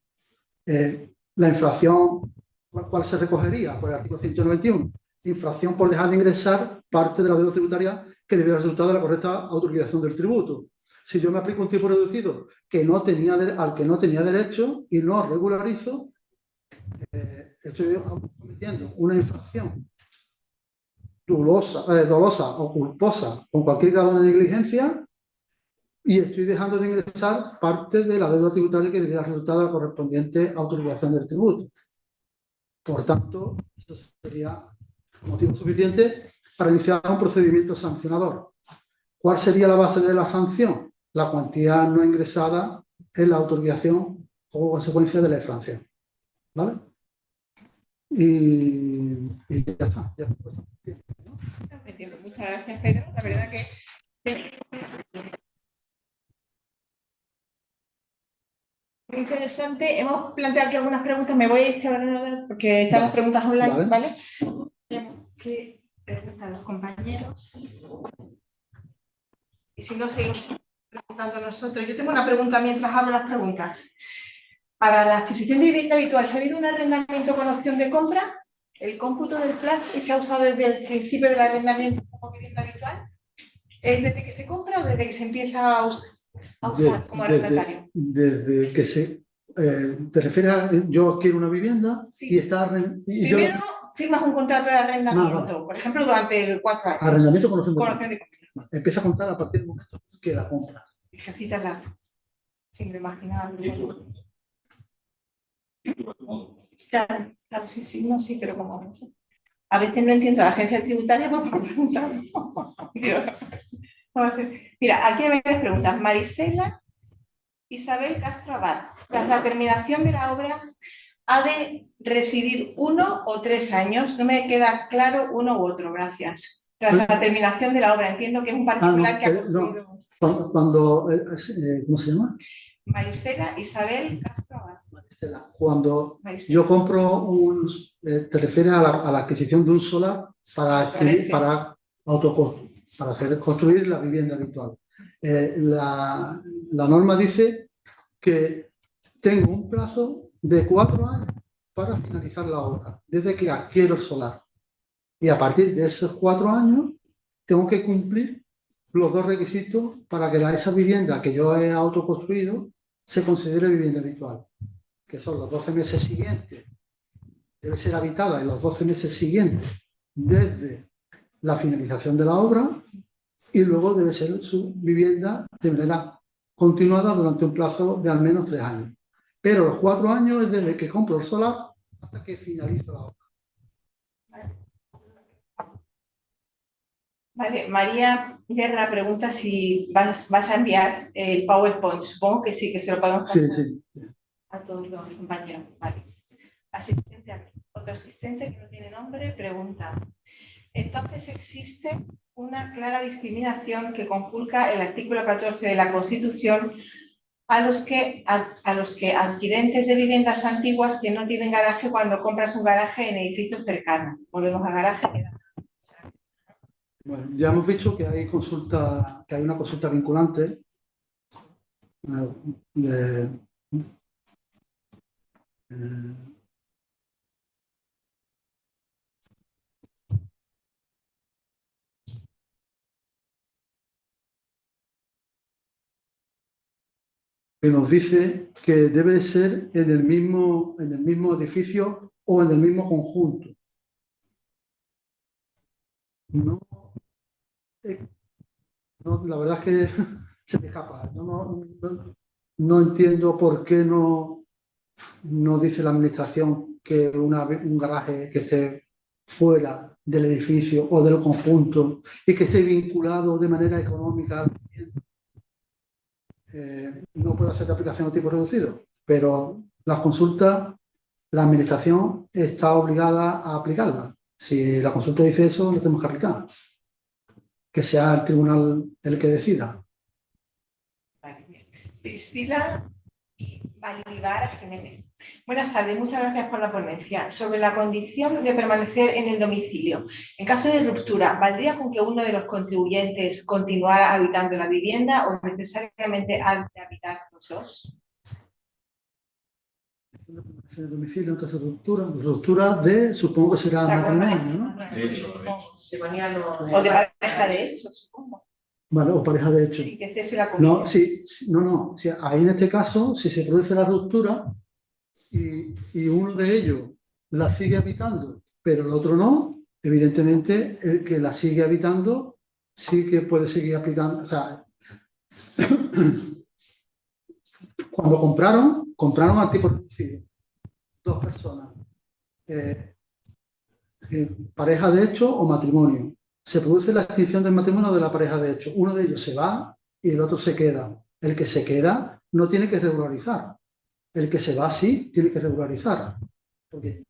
La infracción, ¿cuál se recogería? Por el artículo 191. Infracción por dejar de ingresar parte de la deuda tributaria que debiera resultar de la correcta autoliquidación del tributo. Si yo me aplico un tipo reducido al que no tenía derecho y no regularizo, estoy cometiendo una infracción dolosa o culposa con cualquier grado de negligencia y estoy dejando de ingresar parte de la deuda tributaria que debería resultar de la correspondiente autorización del tributo. Por tanto, eso sería motivo suficiente para iniciar un procedimiento sancionador. ¿Cuál sería la base de la sanción? La cuantía no ingresada en la autorización como consecuencia de la infracción. ¿Vale? Y ya está. Muchas gracias, Pedro. La verdad que muy interesante. Hemos planteado aquí algunas preguntas. Me voy a este ordenador porque están las preguntas online, ¿vale? ¿Qué preguntan los compañeros? Y si no, seguimos preguntando nosotros. Yo tengo una pregunta mientras hablo las preguntas. Para la adquisición de vivienda habitual, ¿se ha habido un arrendamiento con opción de compra? ¿El cómputo del plan se ha usado desde el principio del arrendamiento como vivienda habitual? ¿Es desde que se compra o desde que se empieza a usar como arrendatario? Desde que se... ¿te refieres a yo adquiero una vivienda? Sí. Y está... Primero firmas un contrato de arrendamiento, por ejemplo, durante 4 años. Arrendamiento con opción de compra. Empieza a contar a partir del momento que la compra. Ejercitas la... Sí, me imaginaba. Claro, sí, no, sí, pero como a veces no entiendo a la agencia tributaria, pues para preguntar. Mira, aquí hay varias preguntas. Marisela Isabel Castro Abad. Tras la terminación de la obra, ¿ha de residir 1 o 3 años? No me queda claro uno u otro, gracias. Tras la terminación de la obra, entiendo que es un particular que ha construido. Cuando ¿cómo se llama? Marisela Isabel Castro Abad. Cuando yo compro te refieres a la adquisición de un solar para construir la vivienda habitual. La norma dice que tengo un plazo de 4 años para finalizar la obra, desde que adquiero el solar. Y a partir de esos 4 años tengo que cumplir los dos requisitos para que esa vivienda que yo he autoconstruido se considere vivienda habitual, que son los 12 meses siguientes, debe ser habitada en los 12 meses siguientes desde la finalización de la obra, y luego debe ser su vivienda de manera continuada durante un plazo de al menos 3 años. Pero los 4 años es desde que compro el solar hasta que finalizo la obra. Vale, María Guerra pregunta si vas a enviar el PowerPoint. Supongo que sí, que se lo podemos pasar Sí. a todos los compañeros. Vale. Asistente aquí. Otro asistente que no tiene nombre pregunta: entonces existe una clara discriminación que conculca el artículo 14 de la Constitución a los que adquirentes de viviendas antiguas que no tienen garaje cuando compras un garaje en edificios cercanos. Volvemos a garaje. Bueno, ya hemos visto que hay una consulta vinculante que nos dice que debe ser en el mismo edificio o en el mismo conjunto. No, la verdad es que se me escapa. No entiendo por qué no dice la administración que un garaje que esté fuera del edificio o del conjunto y que esté vinculado de manera económica al vivienda, no puede ser de aplicación a tipo reducido, pero las consultas, la administración está obligada a aplicarlas. Si la consulta dice eso, lo tenemos que aplicar. Que sea el tribunal el que decida. Vale. Priscila y Valivara Jiménez. Buenas tardes, muchas gracias por la ponencia. Sobre la condición de permanecer en el domicilio, en caso de ruptura, ¿valdría con que uno de los contribuyentes continuara habitando la vivienda o necesariamente han de habitar los dos? En el domicilio, en caso de ruptura de, supongo que será matrimonio, ¿no? De hecho. O de pareja de hecho, supongo. Vale, o pareja de hecho. Sí, que cese la convivencia. No. Ahí en este caso, si se produce la ruptura y uno de ellos la sigue habitando, pero el otro no, evidentemente el que la sigue habitando sí que puede seguir aplicando. O sea, cuando compraron al tipo reducido, 2 personas, pareja de hecho o matrimonio. Se produce la extinción del matrimonio de la pareja de hecho. Uno de ellos se va y el otro se queda. El que se queda no tiene que regularizar. El que se va sí tiene que regularizar. Porque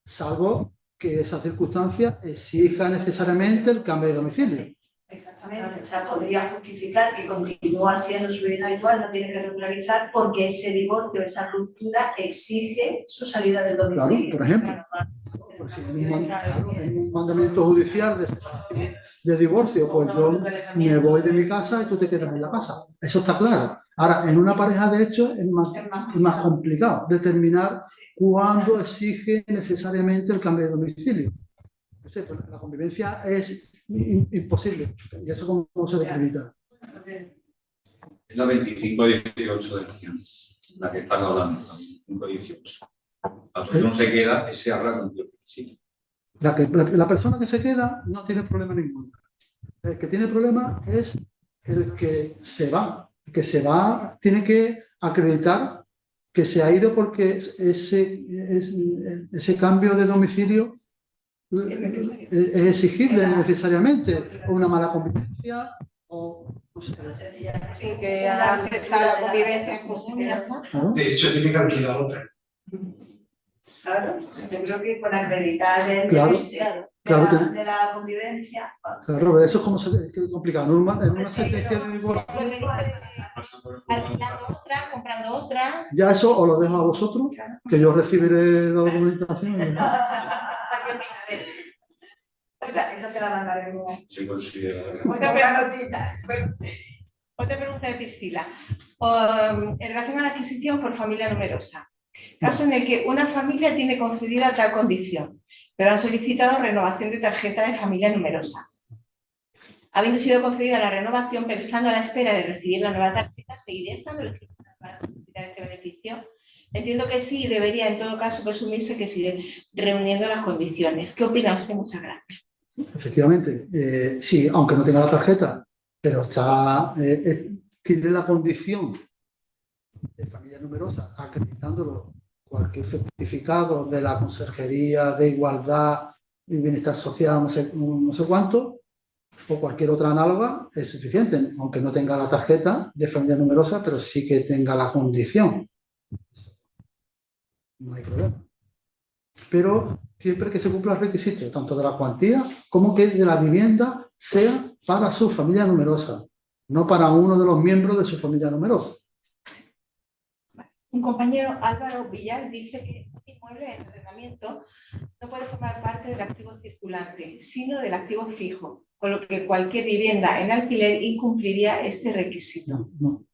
salvo que esa circunstancia exija necesariamente el cambio de domicilio. Exactamente, o sea, podría justificar que continúa siendo su vivienda habitual, no tiene que regularizar porque ese divorcio, esa ruptura exige su salida del domicilio. Claro, por ejemplo. Pues si en un mandamiento judicial de divorcio, pues yo me voy de mi casa y tú te quedas en la casa. Eso está claro. Ahora, en una pareja de hecho es más complicado determinar cuándo exige necesariamente el cambio de domicilio. La convivencia es imposible. ¿Y eso cómo se determina? Es la 2518 de la guía, la que estás hablando, la 2518. La otra no se queda, ese habrá cumplido. Sí. La persona que se queda no tiene problema ninguno. El que tiene problema es el que se va. El que se va tiene que acreditar que se ha ido porque ese cambio de domicilio es exigible necesariamente, o una mala convivencia, o no sé. Sí, que ha cesado la convivencia en posibilidad. De hecho, tiene que alquilar otra. Claro, yo creo que con acreditar el Claro, derecho claro, de la convivencia. Pues, claro, eso es como es complicado. En una sentencia de divorcio, Alquilando otra, comprando otra. ya eso os lo dejo a vosotros, que yo recibiré la documentación. Esa te la mandaremos. Se considera. Otra pregunta de Priscila. En relación a la adquisición por familia numerosa. Caso en el que una familia tiene concedida tal condición, pero han solicitado renovación de tarjeta de familia numerosa. Habiendo sido concedida la renovación, pero estando a la espera de recibir la nueva tarjeta, ¿seguiría estando elegible para solicitar este beneficio? Entiendo que sí, debería en todo caso presumirse que sigue reuniendo las condiciones. ¿Qué opina usted? Muchas gracias. Efectivamente, sí, aunque no tenga la tarjeta, pero tiene la condición de familia numerosa, acreditándolo cualquier certificado de la Consejería de Igualdad y Bienestar Social, no sé cuánto, o cualquier otra análoga, es suficiente, aunque no tenga la tarjeta de familia numerosa, pero sí que tenga la condición. No hay problema. Pero siempre que se cumpla el requisito, tanto de la cuantía como que de la vivienda sea para su familia numerosa, no para uno de los miembros de su familia numerosa. Un compañero, Álvaro Villar, dice que un inmueble en arrendamiento no puede formar parte del activo circulante, sino del activo fijo, con lo que cualquier vivienda en alquiler incumpliría este requisito. No.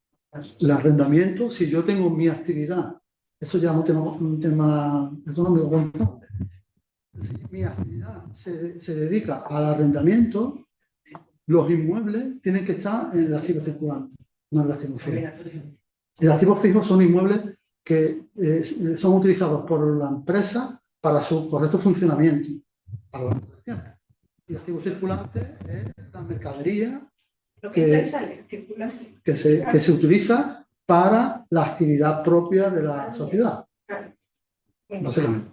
El arrendamiento, si yo tengo mi actividad, eso ya es un tema económico. Si mi actividad se dedica al arrendamiento, los inmuebles tienen que estar en el activo circulante, no en el activo fijo. El activo fijo son inmuebles que son utilizados por la empresa para su correcto funcionamiento a lo largo del tiempo. Y el activo circulante es la mercadería que se utiliza para la actividad propia de la sociedad. Básicamente.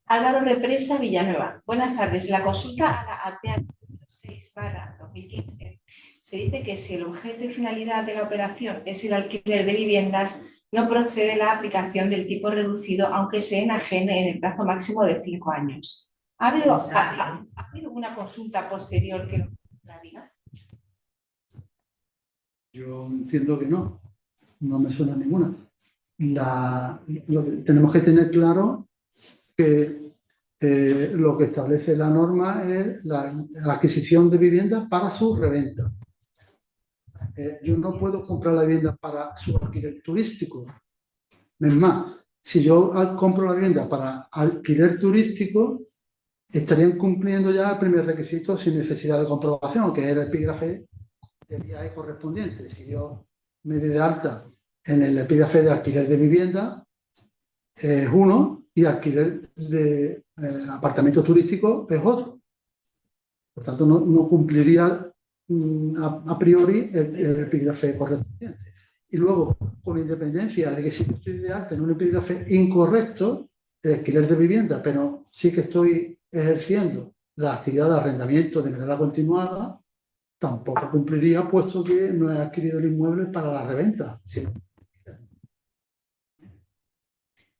Álvaro Represa, Villanueva. Buenas tardes. La consulta a la APEA 6/2015 se dice que si el objeto y finalidad de la operación es el alquiler de viviendas, no procede la aplicación del tipo reducido, aunque se enajene en el plazo máximo de 5 años. ¿Ha habido una consulta posterior que lo contradiga? Yo entiendo que no me suena ninguna. Tenemos que tener claro que lo que establece la norma es la adquisición de viviendas para su reventa. Yo no puedo comprar la vivienda para su alquiler turístico. Es más, si yo compro la vivienda para alquiler turístico, estarían cumpliendo ya el primer requisito sin necesidad de comprobación, que es el epígrafe del IAE correspondiente. Si yo me doy de alta en el epígrafe de alquiler de vivienda, es uno, y alquiler de apartamento turístico es otro. Por tanto, no cumpliría a priori el epígrafe correspondiente. Y luego, con independencia de que si estoy de alta en un epígrafe incorrecto de alquiler de vivienda, pero sí que estoy ejerciendo la actividad de arrendamiento de manera continuada, tampoco cumpliría, puesto que no he adquirido el inmueble para la reventa, sino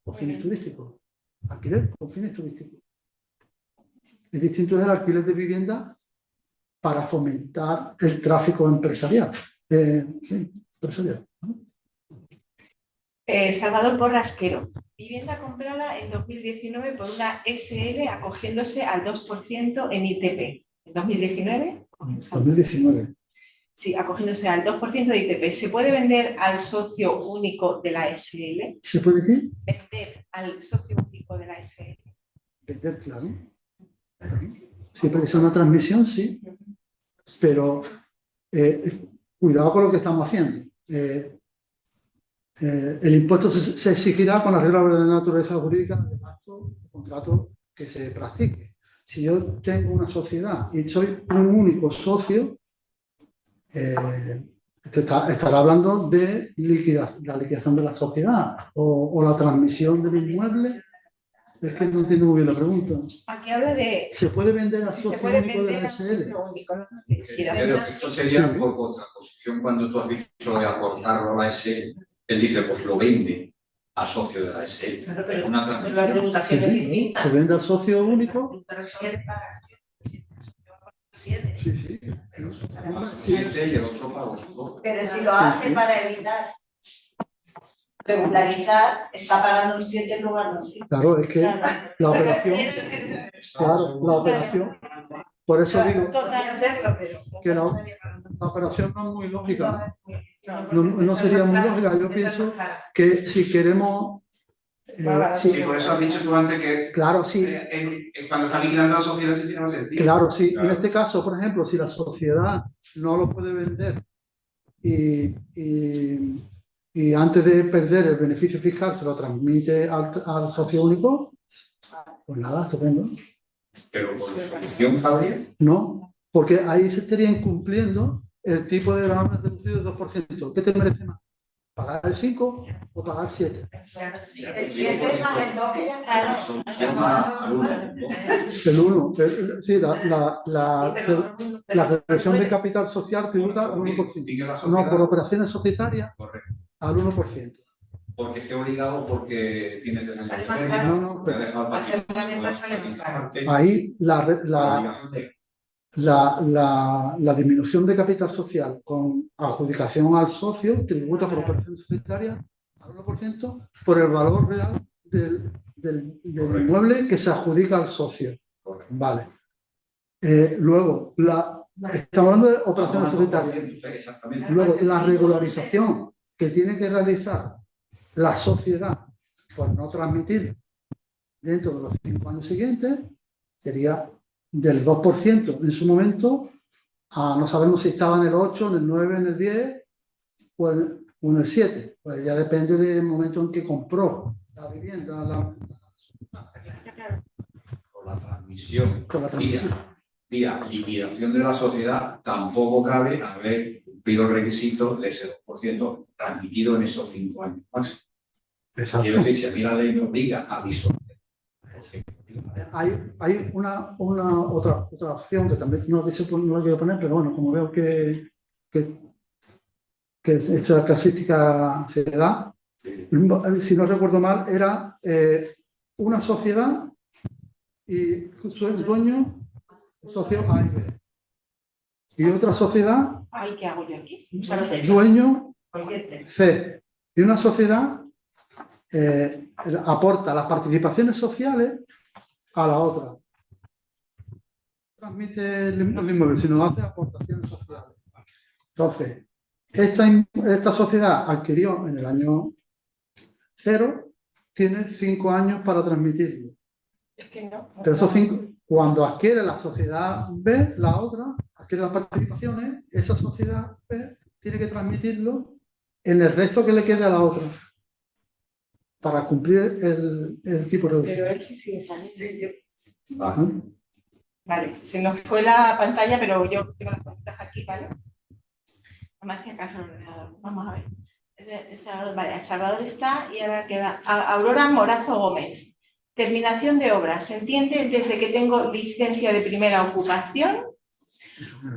con fines turísticos. Alquiler con fines turísticos. Es distinto del alquiler de vivienda para fomentar el tráfico empresarial. Sí, empresarial. Salvador Borrasquero. Vivienda comprada en 2019 por una SL acogiéndose al 2% en ITP. ¿En 2019? 2019. Sí, acogiéndose al 2% de ITP. ¿Se puede vender al socio único de la SL? ¿Se puede qué? Vender al socio único de la SL. Vender, claro. Siempre que sea una transmisión, sí. Pero cuidado con lo que estamos haciendo. El impuesto se exigirá con las reglas de naturaleza jurídica del acto de contrato que se practique. Si yo tengo una sociedad y soy un único socio, estará hablando de la liquidación de la sociedad o la transmisión del inmueble. Es que no entiendo muy bien la pregunta. Aquí habla de... ¿Se puede vender a socio único de la SL? Pero esto sería por contraposición cuando tú has dicho de aportarlo a la SL. Él dice, pues lo vende a socio de la SL. Claro, pero Una la transmisión. tributación es distinta. ¿Se vende al socio único? Pero si él paga 7. Sí, sí. 7 y el otro pago 2. Pero si lo hace para evitar regularizar, está pagando un 7 en lugar de un 5. Claro, es que la operación, por eso digo que la operación no es muy lógica. No sería muy lógica. Yo pienso que si queremos Sí, Sí, por eso has dicho tú antes que claro, sí. Cuando está liquidando la sociedad sí tiene más sentido. Claro, sí. Claro. En este caso, por ejemplo, si la sociedad no lo puede vender y antes de perder el beneficio fiscal se lo transmite al socio único, pues nada, estupendo. Pero por solución, Javier, No, porque ahí se estaría incumpliendo el tipo de gravamen reducido del 2%. ¿Qué te merece más? ¿Pagar el 5 o pagar el 7? El 7 más el 2 que ya Claro. solución al uno. El 1. Sí, la reducción de capital social tributa al 1%. Sigue la No, sociedad. por operaciones societarias Correcto. al 1%. Porque esté obligado porque tiene que Sale tener más que caro. No, me ha dejado el Hacer patrimonio. la venta sale más caro. ahí La la obligación de disminución de capital social con adjudicación al socio tributa por operación societaria al 1% por el valor real del inmueble que se adjudica al socio. Correcto. Vale. Luego, estamos hablando de operaciones societarias. Exactamente. Luego, la regularización que tiene que realizar la sociedad por no transmitir dentro de los 5 años siguientes sería del 2% en su momento a no sabemos si estaba en el 8, en el 9, en el 10 o en el 7. Pues ya depende del momento en que compró la vivienda. Por la transmisión. Con la transmisión. Vía liquidación de la sociedad, tampoco cabe haber cumplido el requisito de ese 2% transmitido en esos 5 años máximo. Exacto. Quiero decir, si a mí la ley me obliga a disolver. Hay otra opción que también no la quiero poner, pero bueno, como veo que esta casística se da, si no recuerdo mal, era una sociedad y su dueño, socio A y B. Y otra sociedad, Ay, ¿qué hago yo aquí? dueño Cualquier C. Y una sociedad aporta las participaciones sociales a la otra. Transmite el inmueble, sino hace aportaciones sociales. Entonces, esta sociedad adquirió en el año 0, tiene 5 años para transmitirlo. Es que no. Pero esos 5, cuando adquiere la sociedad B, la otra, adquiere las participaciones, esa sociedad B tiene que transmitirlo en el resto que le quede a la otra para cumplir el tipo de reducción. Pero él sí sigue saliendo. ¿Mm? Vale, se nos fue la pantalla, pero yo tengo las cositas aquí, ¿vale? No me hacía caso el ordenador. Vamos a ver. Vale, Salvador está y ahora queda Aurora Morazo Gómez. Terminación de obra. ¿Se entiende desde que tengo licencia de primera ocupación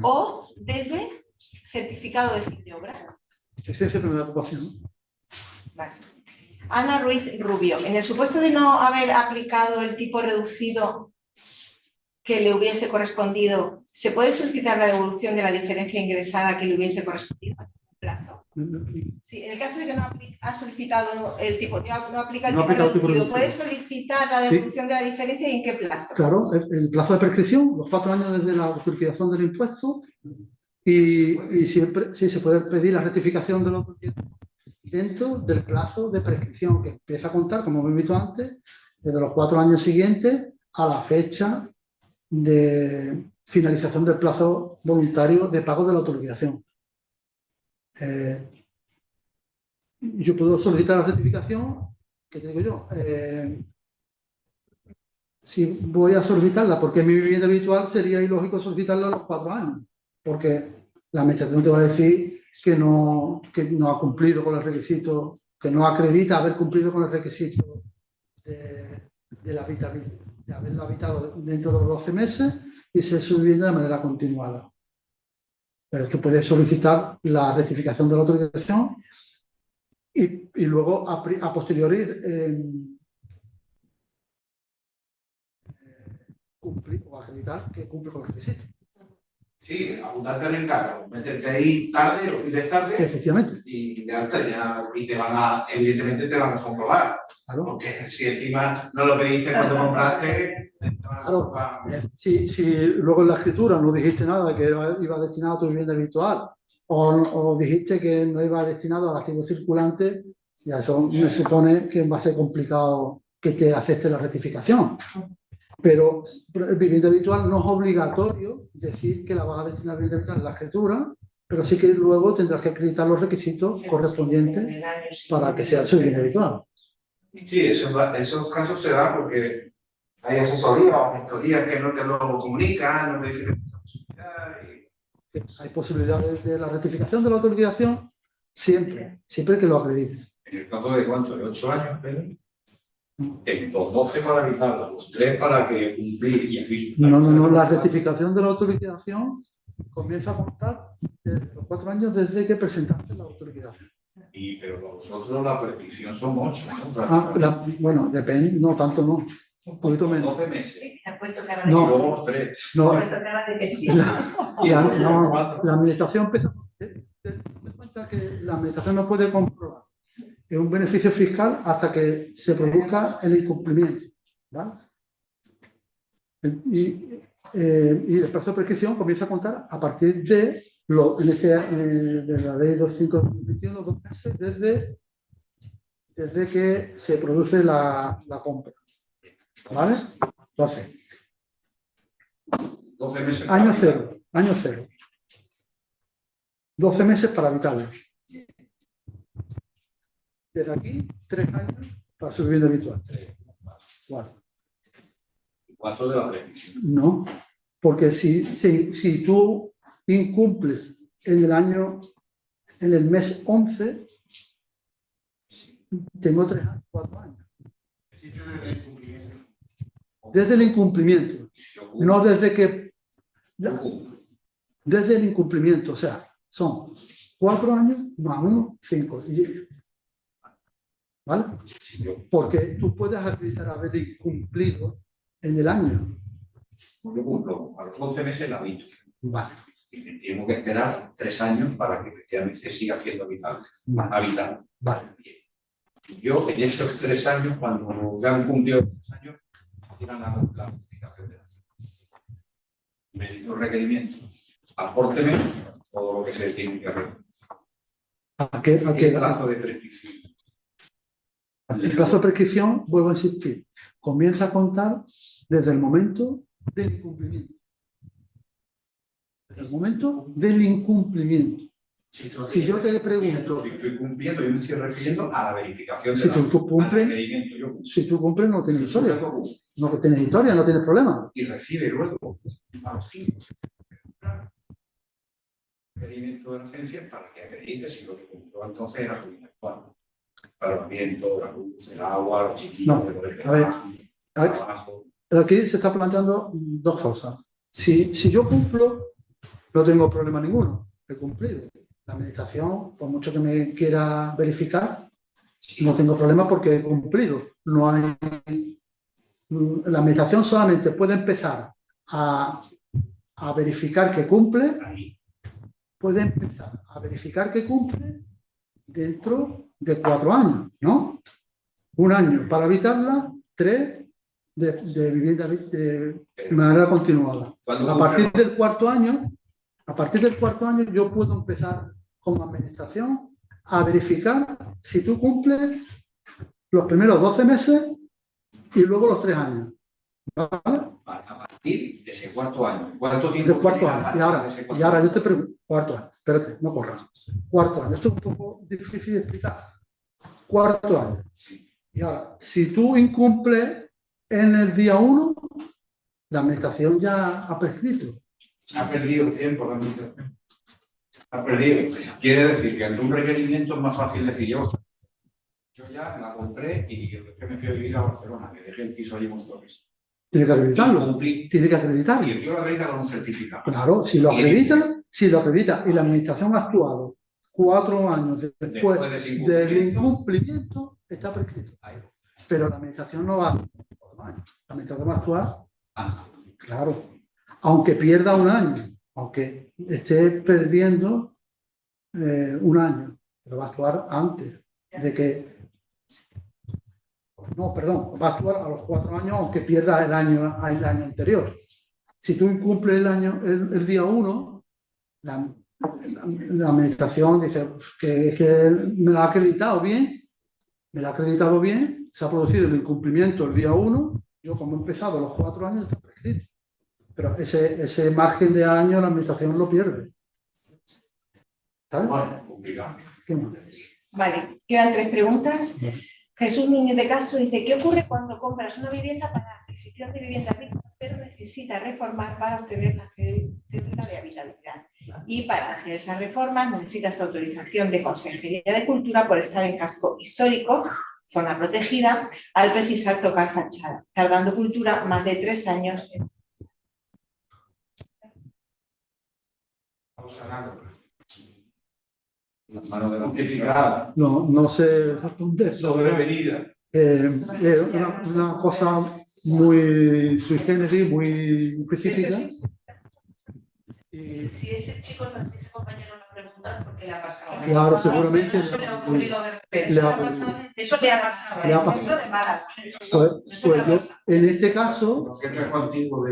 o desde certificado de fin de obra? Licencia de primera ocupación. Vale. Ana Ruiz Rubio. En el supuesto de no haber aplicado el tipo reducido que le hubiese correspondido, ¿se puede solicitar la devolución de la diferencia ingresada que le hubiese correspondido a un plazo? Sí, en el caso de que no ha solicitado el tipo, no aplica el No tipo aplica el tipo reducido, reducido. ¿puede solicitar la devolución de la diferencia y en qué plazo? Claro, el plazo de prescripción, los 4 años desde la liquidación del impuesto y siempre sí se puede pedir la rectificación de los propietarios dentro del plazo de prescripción que empieza a contar, como hemos visto antes, desde los 4 años siguientes a la fecha de finalización del plazo voluntario de pago de la autoliquidación. Yo puedo solicitar la rectificación, ¿qué te digo yo? Si voy a solicitarla porque es mi vivienda habitual, sería ilógico solicitarla a los 4 años, porque la administración te va a decir que no ha cumplido con el requisito, que no acredita haber cumplido con el requisito de haberla habitado dentro de los 12 meses y ser su vivienda de manera continuada. Pero que puedes solicitar la rectificación de la autorización y luego a posteriori cumplir o acreditar que cumple con el requisito. Sí, apuntarte en el carro, meterte ahí tarde o pides tarde Efectivamente. y ya está, y te van a, evidentemente te van a comprobar. Claro. Porque si encima no lo pediste cuando compraste, Claro. Si luego en la escritura no dijiste nada de que iba destinado a tu vivienda habitual o dijiste que no iba destinado al activo circulante, Y a eso me supone que va a ser complicado que te acepte la rectificación. Pero el vivienda habitual no es obligatorio decir que la vas a destinar a vivienda habitual en la escritura, pero sí que luego tendrás que acreditar los requisitos correspondientes para que sea su vivienda habitual. Sí, esos casos se dan porque hay asesoría o gestorías que no te lo comunican, no te dicen esa posibilidad. Hay posibilidades de la rectificación de la autorización siempre que lo acredites. En el caso de cuánto, de 8 años, Pedro, los 12 para evitarla, los 3 para que cumplir y aquí. No, la rectificación de la autorización comienza a contar desde los 4 años desde que presentaste la autorización. Pero vosotros la prescripción son 8, ¿no? Bueno, depende, no tanto no, un poquito menos. 12 meses. Se ha puesto cara Y de No. luego los 3. No, Se ha puesto cara de que sí. la administración empieza. Ten en cuenta que la administración no puede comprobar un beneficio fiscal hasta que se produzca el incumplimiento, ¿vale? Y el plazo de prescripción comienza a contar a partir de, de la ley 2521, 2 meses desde que se produce la compra, ¿vale? Entonces, 12 meses. año cero. 12 meses para evitarlo. Desde aquí, 3 años para su vivienda habitual. 4. 4 de la prescripción. No, porque si tú incumples en el mes 11, tengo 4 años. Desde el incumplimiento, no desde que... Desde el incumplimiento, o sea, son 4 años más 1, 5. ¿Vale? Porque tú puedes acreditar haber incumplido en el año. Yo cumplo a los 11 meses la habito. Vale. Y tengo que esperar 3 años para que efectivamente siga siendo habitable. Vale. Yo en esos 3 años, cuando ya han cumplido 3 años, tiran la notificación de la. Me hizo requerimiento. Apórteme todo lo que se tiene que hacer. ¿A qué plazo de prescripción? El plazo de prescripción, vuelvo a insistir, comienza a contar desde el momento del incumplimiento. Desde el momento del incumplimiento. Si yo te pregunto... Si estoy cumpliendo, yo me estoy refiriendo a la verificación Si de tú cumples, si tú cumples, no tienes historia. No tienes historia, no tienes problema. Y recibe luego a los 5 requerimiento de la agencia para que acredite si lo que cumplió entonces era su vida actual. Para el viento, la luz, el agua, los chiquillos, a ver, trabajo. Aquí se está planteando 2 cosas. Si yo cumplo, no tengo problema ninguno. He cumplido. La administración, por mucho que me quiera verificar, no tengo problema porque he cumplido. No hay... La administración solamente puede empezar a verificar que cumple, dentro de 4 años, ¿no? 1 año para habitarla, 3 de vivienda de manera continuada. A partir del cuarto año yo puedo empezar como administración a verificar si tú cumples los primeros 12 meses y luego los 3 años. ¿Vale? A partir de ese 4 año. ¿Cuánto tiempo? Del 4 año. Y ahora yo te pregunto, 4 año. Espérate, no corras. 4 años. Esto es un poco difícil de explicar. 4 años. Y ahora, si tú incumples en el día 1, la administración ya ha prescrito. Ha perdido tiempo la administración. Ha perdido. Quiere decir que ante un requerimiento es más fácil decir yo ya la compré y después me fui a vivir a Barcelona, que dejé el piso allí en Torres. Tiene que acreditarlo. Cumplí. Tiene que acreditarlo. Y el tío lo acredita con un certificado. Claro, si lo acredita y la administración ha actuado 4 años después del incumplimiento, está prescrito. Pero la administración no va. La administración va a actuar. Claro. Aunque pierda 1 año, aunque esté perdiendo 1 año, pero va a actuar antes de que... No, perdón, va a actuar a los 4 años, aunque pierda el año anterior. Si tú incumples el día 1, la administración dice que me lo ha acreditado bien, me la ha acreditado bien, se ha producido el incumplimiento el día 1, yo como he empezado a los 4 años está prescrito. Pero ese margen de años la administración lo pierde. ¿Sabes? Bueno, complicado. ¿Qué más? Vale, quedan 3 preguntas. Vale. Jesús Núñez de Castro dice, ¿qué ocurre cuando compras una vivienda para adquisición de vivienda agrícola, pero necesitas reformar para obtener la cédula de habitabilidad? Y para hacer esas reformas necesitas autorización de Consejería de Cultura por estar en casco histórico, zona protegida, al precisar tocar fachada, tardando Cultura más de 3 años. Vamos ganando. La mano de justificada. No sé responder. Sobrevenida. Una cosa muy sui generis, muy específica. Y, Si ese chico, si ese compañero no pregunta, ¿por qué le ha pasado? claro, seguramente Eso le ha ocurrido de repente. le ha pasado. Eso le ha pasado. Le ha pasado. Ejemplo de Málaga. Pues yo, en este caso, Porque es contigo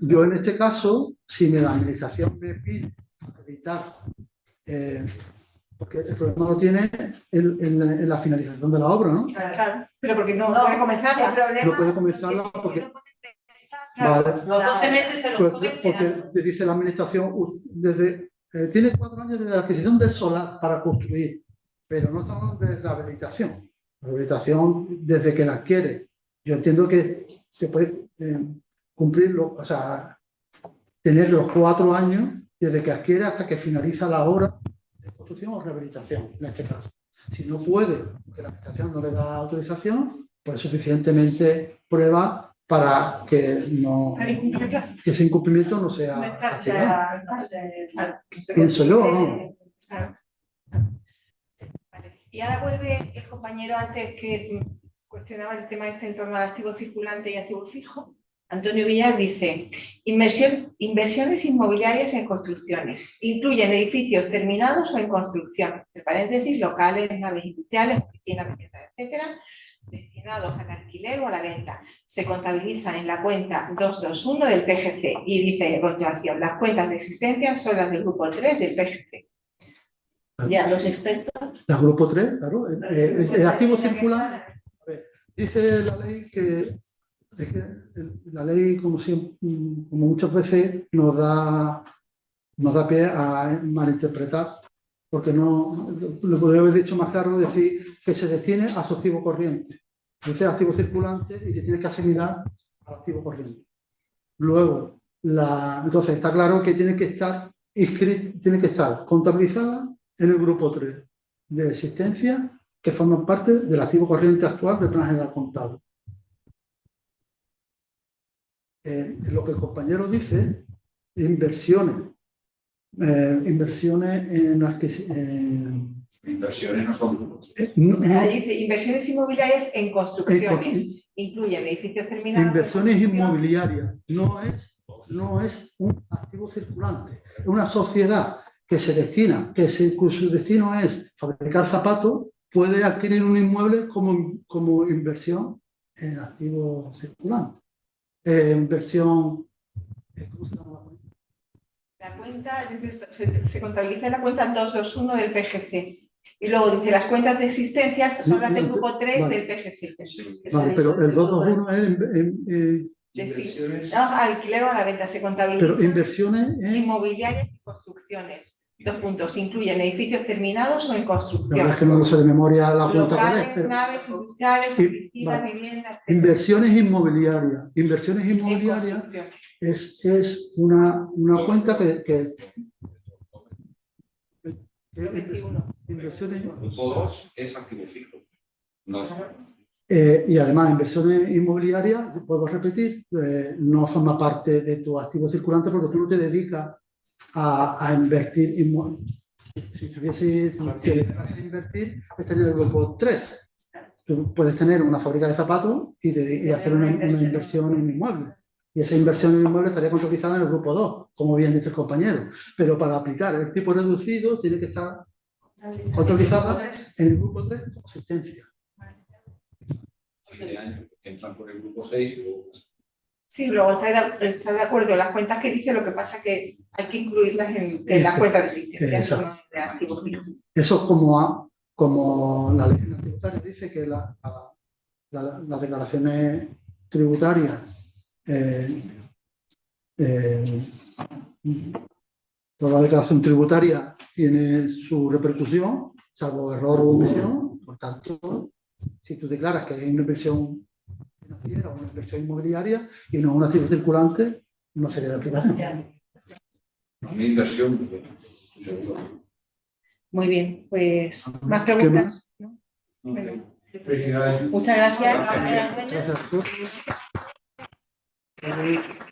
yo en este caso, si la administración me pide acreditar, porque el problema lo tiene en la finalización de la obra, ¿no? Claro, pero porque no No, puede comenzarla. el problema No puede comenzarla es que porque- no puede empezar. Vale. Los 12 meses se los Pues, pueden porque quedar. te dice la administración, tiene 4 años desde la adquisición del solar para construir, pero no estamos de rehabilitación. Rehabilitación desde que la adquiere. Yo entiendo que se puede cumplirlo, o sea, tener los 4 años desde que adquiere hasta que finaliza la obra de construcción o rehabilitación, en este caso. Si no puede, porque la administración no le da autorización, pues suficientemente prueba para que que ese incumplimiento no sea O castigado. sea, no sé, Pienso yo, ¿no? Claro. Vale. Y ahora vuelve el compañero antes que cuestionaba el tema este en torno al activo circulante y activo fijo. Antonio Villar dice, inversiones inmobiliarias en construcciones. Incluyen edificios terminados o en construcción, entre paréntesis, locales, naves industriales, oficinas, etcétera, destinados al alquiler o a la venta. Se contabiliza en la cuenta 221 del PGC y dice a continuación, las cuentas de existencia son las del grupo 3 del PGC. Ya, los expertos. El grupo 3, claro. El activo circulante, dice la ley que, la ley, como muchas veces, nos da pie a malinterpretar, porque no, lo podría haber dicho más claro, decir que se destine a su activo corriente. Dice activo circulante y se tiene que asimilar al activo corriente. Luego, entonces está claro que tiene que estar contabilizada en el grupo 3 de existencia que forman parte del activo corriente actual del Plan General Contable. Lo que el compañero dice, inversiones en las que... Inversiones no son. Ahí dice, inversiones inmobiliarias en construcciones. Incluyen edificios terminados. Inversiones inmobiliarias. No es un activo circulante. Es una sociedad que se destina, cuyo destino es fabricar zapatos, puede adquirir un inmueble como inversión en activo circulante. Inversión. ¿Cómo se llama? La cuenta se contabiliza en la cuenta 221 del PGC. Y luego dice, las cuentas de existencias son las del grupo 3 vale. del PGC. Vale, pero el 221 es inversiones. Alquiler o a la venta se contabiliza. pero inversiones en... Inmobiliarias y construcciones. 2 puntos. Incluyen edificios terminados o en La construcción. verdad es que no lo sé de memoria la cuenta que Locales, es, pero naves, industriales, Sí, oficinas, vale. viviendas, etcétera. inversiones inmobiliarias. Inversiones En inmobiliarias construcción. es una cuenta que 21. inversiones Grupo 2 es activo fijo. No es. y además inversiones inmobiliarias, puedo repetir, no forma parte de tu activo circulante porque tú no te dedicas a invertir si tuviese invertir, estaría en el grupo 3. Tú puedes tener una fábrica de zapatos y hacer una inversión en inmuebles. Y esa inversión en inmuebles estaría contabilizada en el grupo 2, como bien dice el compañero. Pero para aplicar el tipo reducido tiene que estar contabilizada en el grupo 3 de asistencia. Fin de año, entran por el grupo 6 y luego. Sí, luego está de acuerdo en las cuentas que dice, lo que pasa que hay que incluirlas en las cuentas de existencia. Exacto. No en el activo fijo. Eso como la ley tributaria dice que las declaraciones tributarias, toda declaración tributaria tiene su repercusión, salvo error o omisión. Por tanto, si tú declaras que hay una inversión financiera o una inversión inmobiliaria y no es un activo circulante, no sería de aplicación. Una inversión. Muy bien, pues más preguntas, ¿no? Bueno, Felicidades. muchas gracias. Gracias, Miriam. Enhorabuena. Gracias.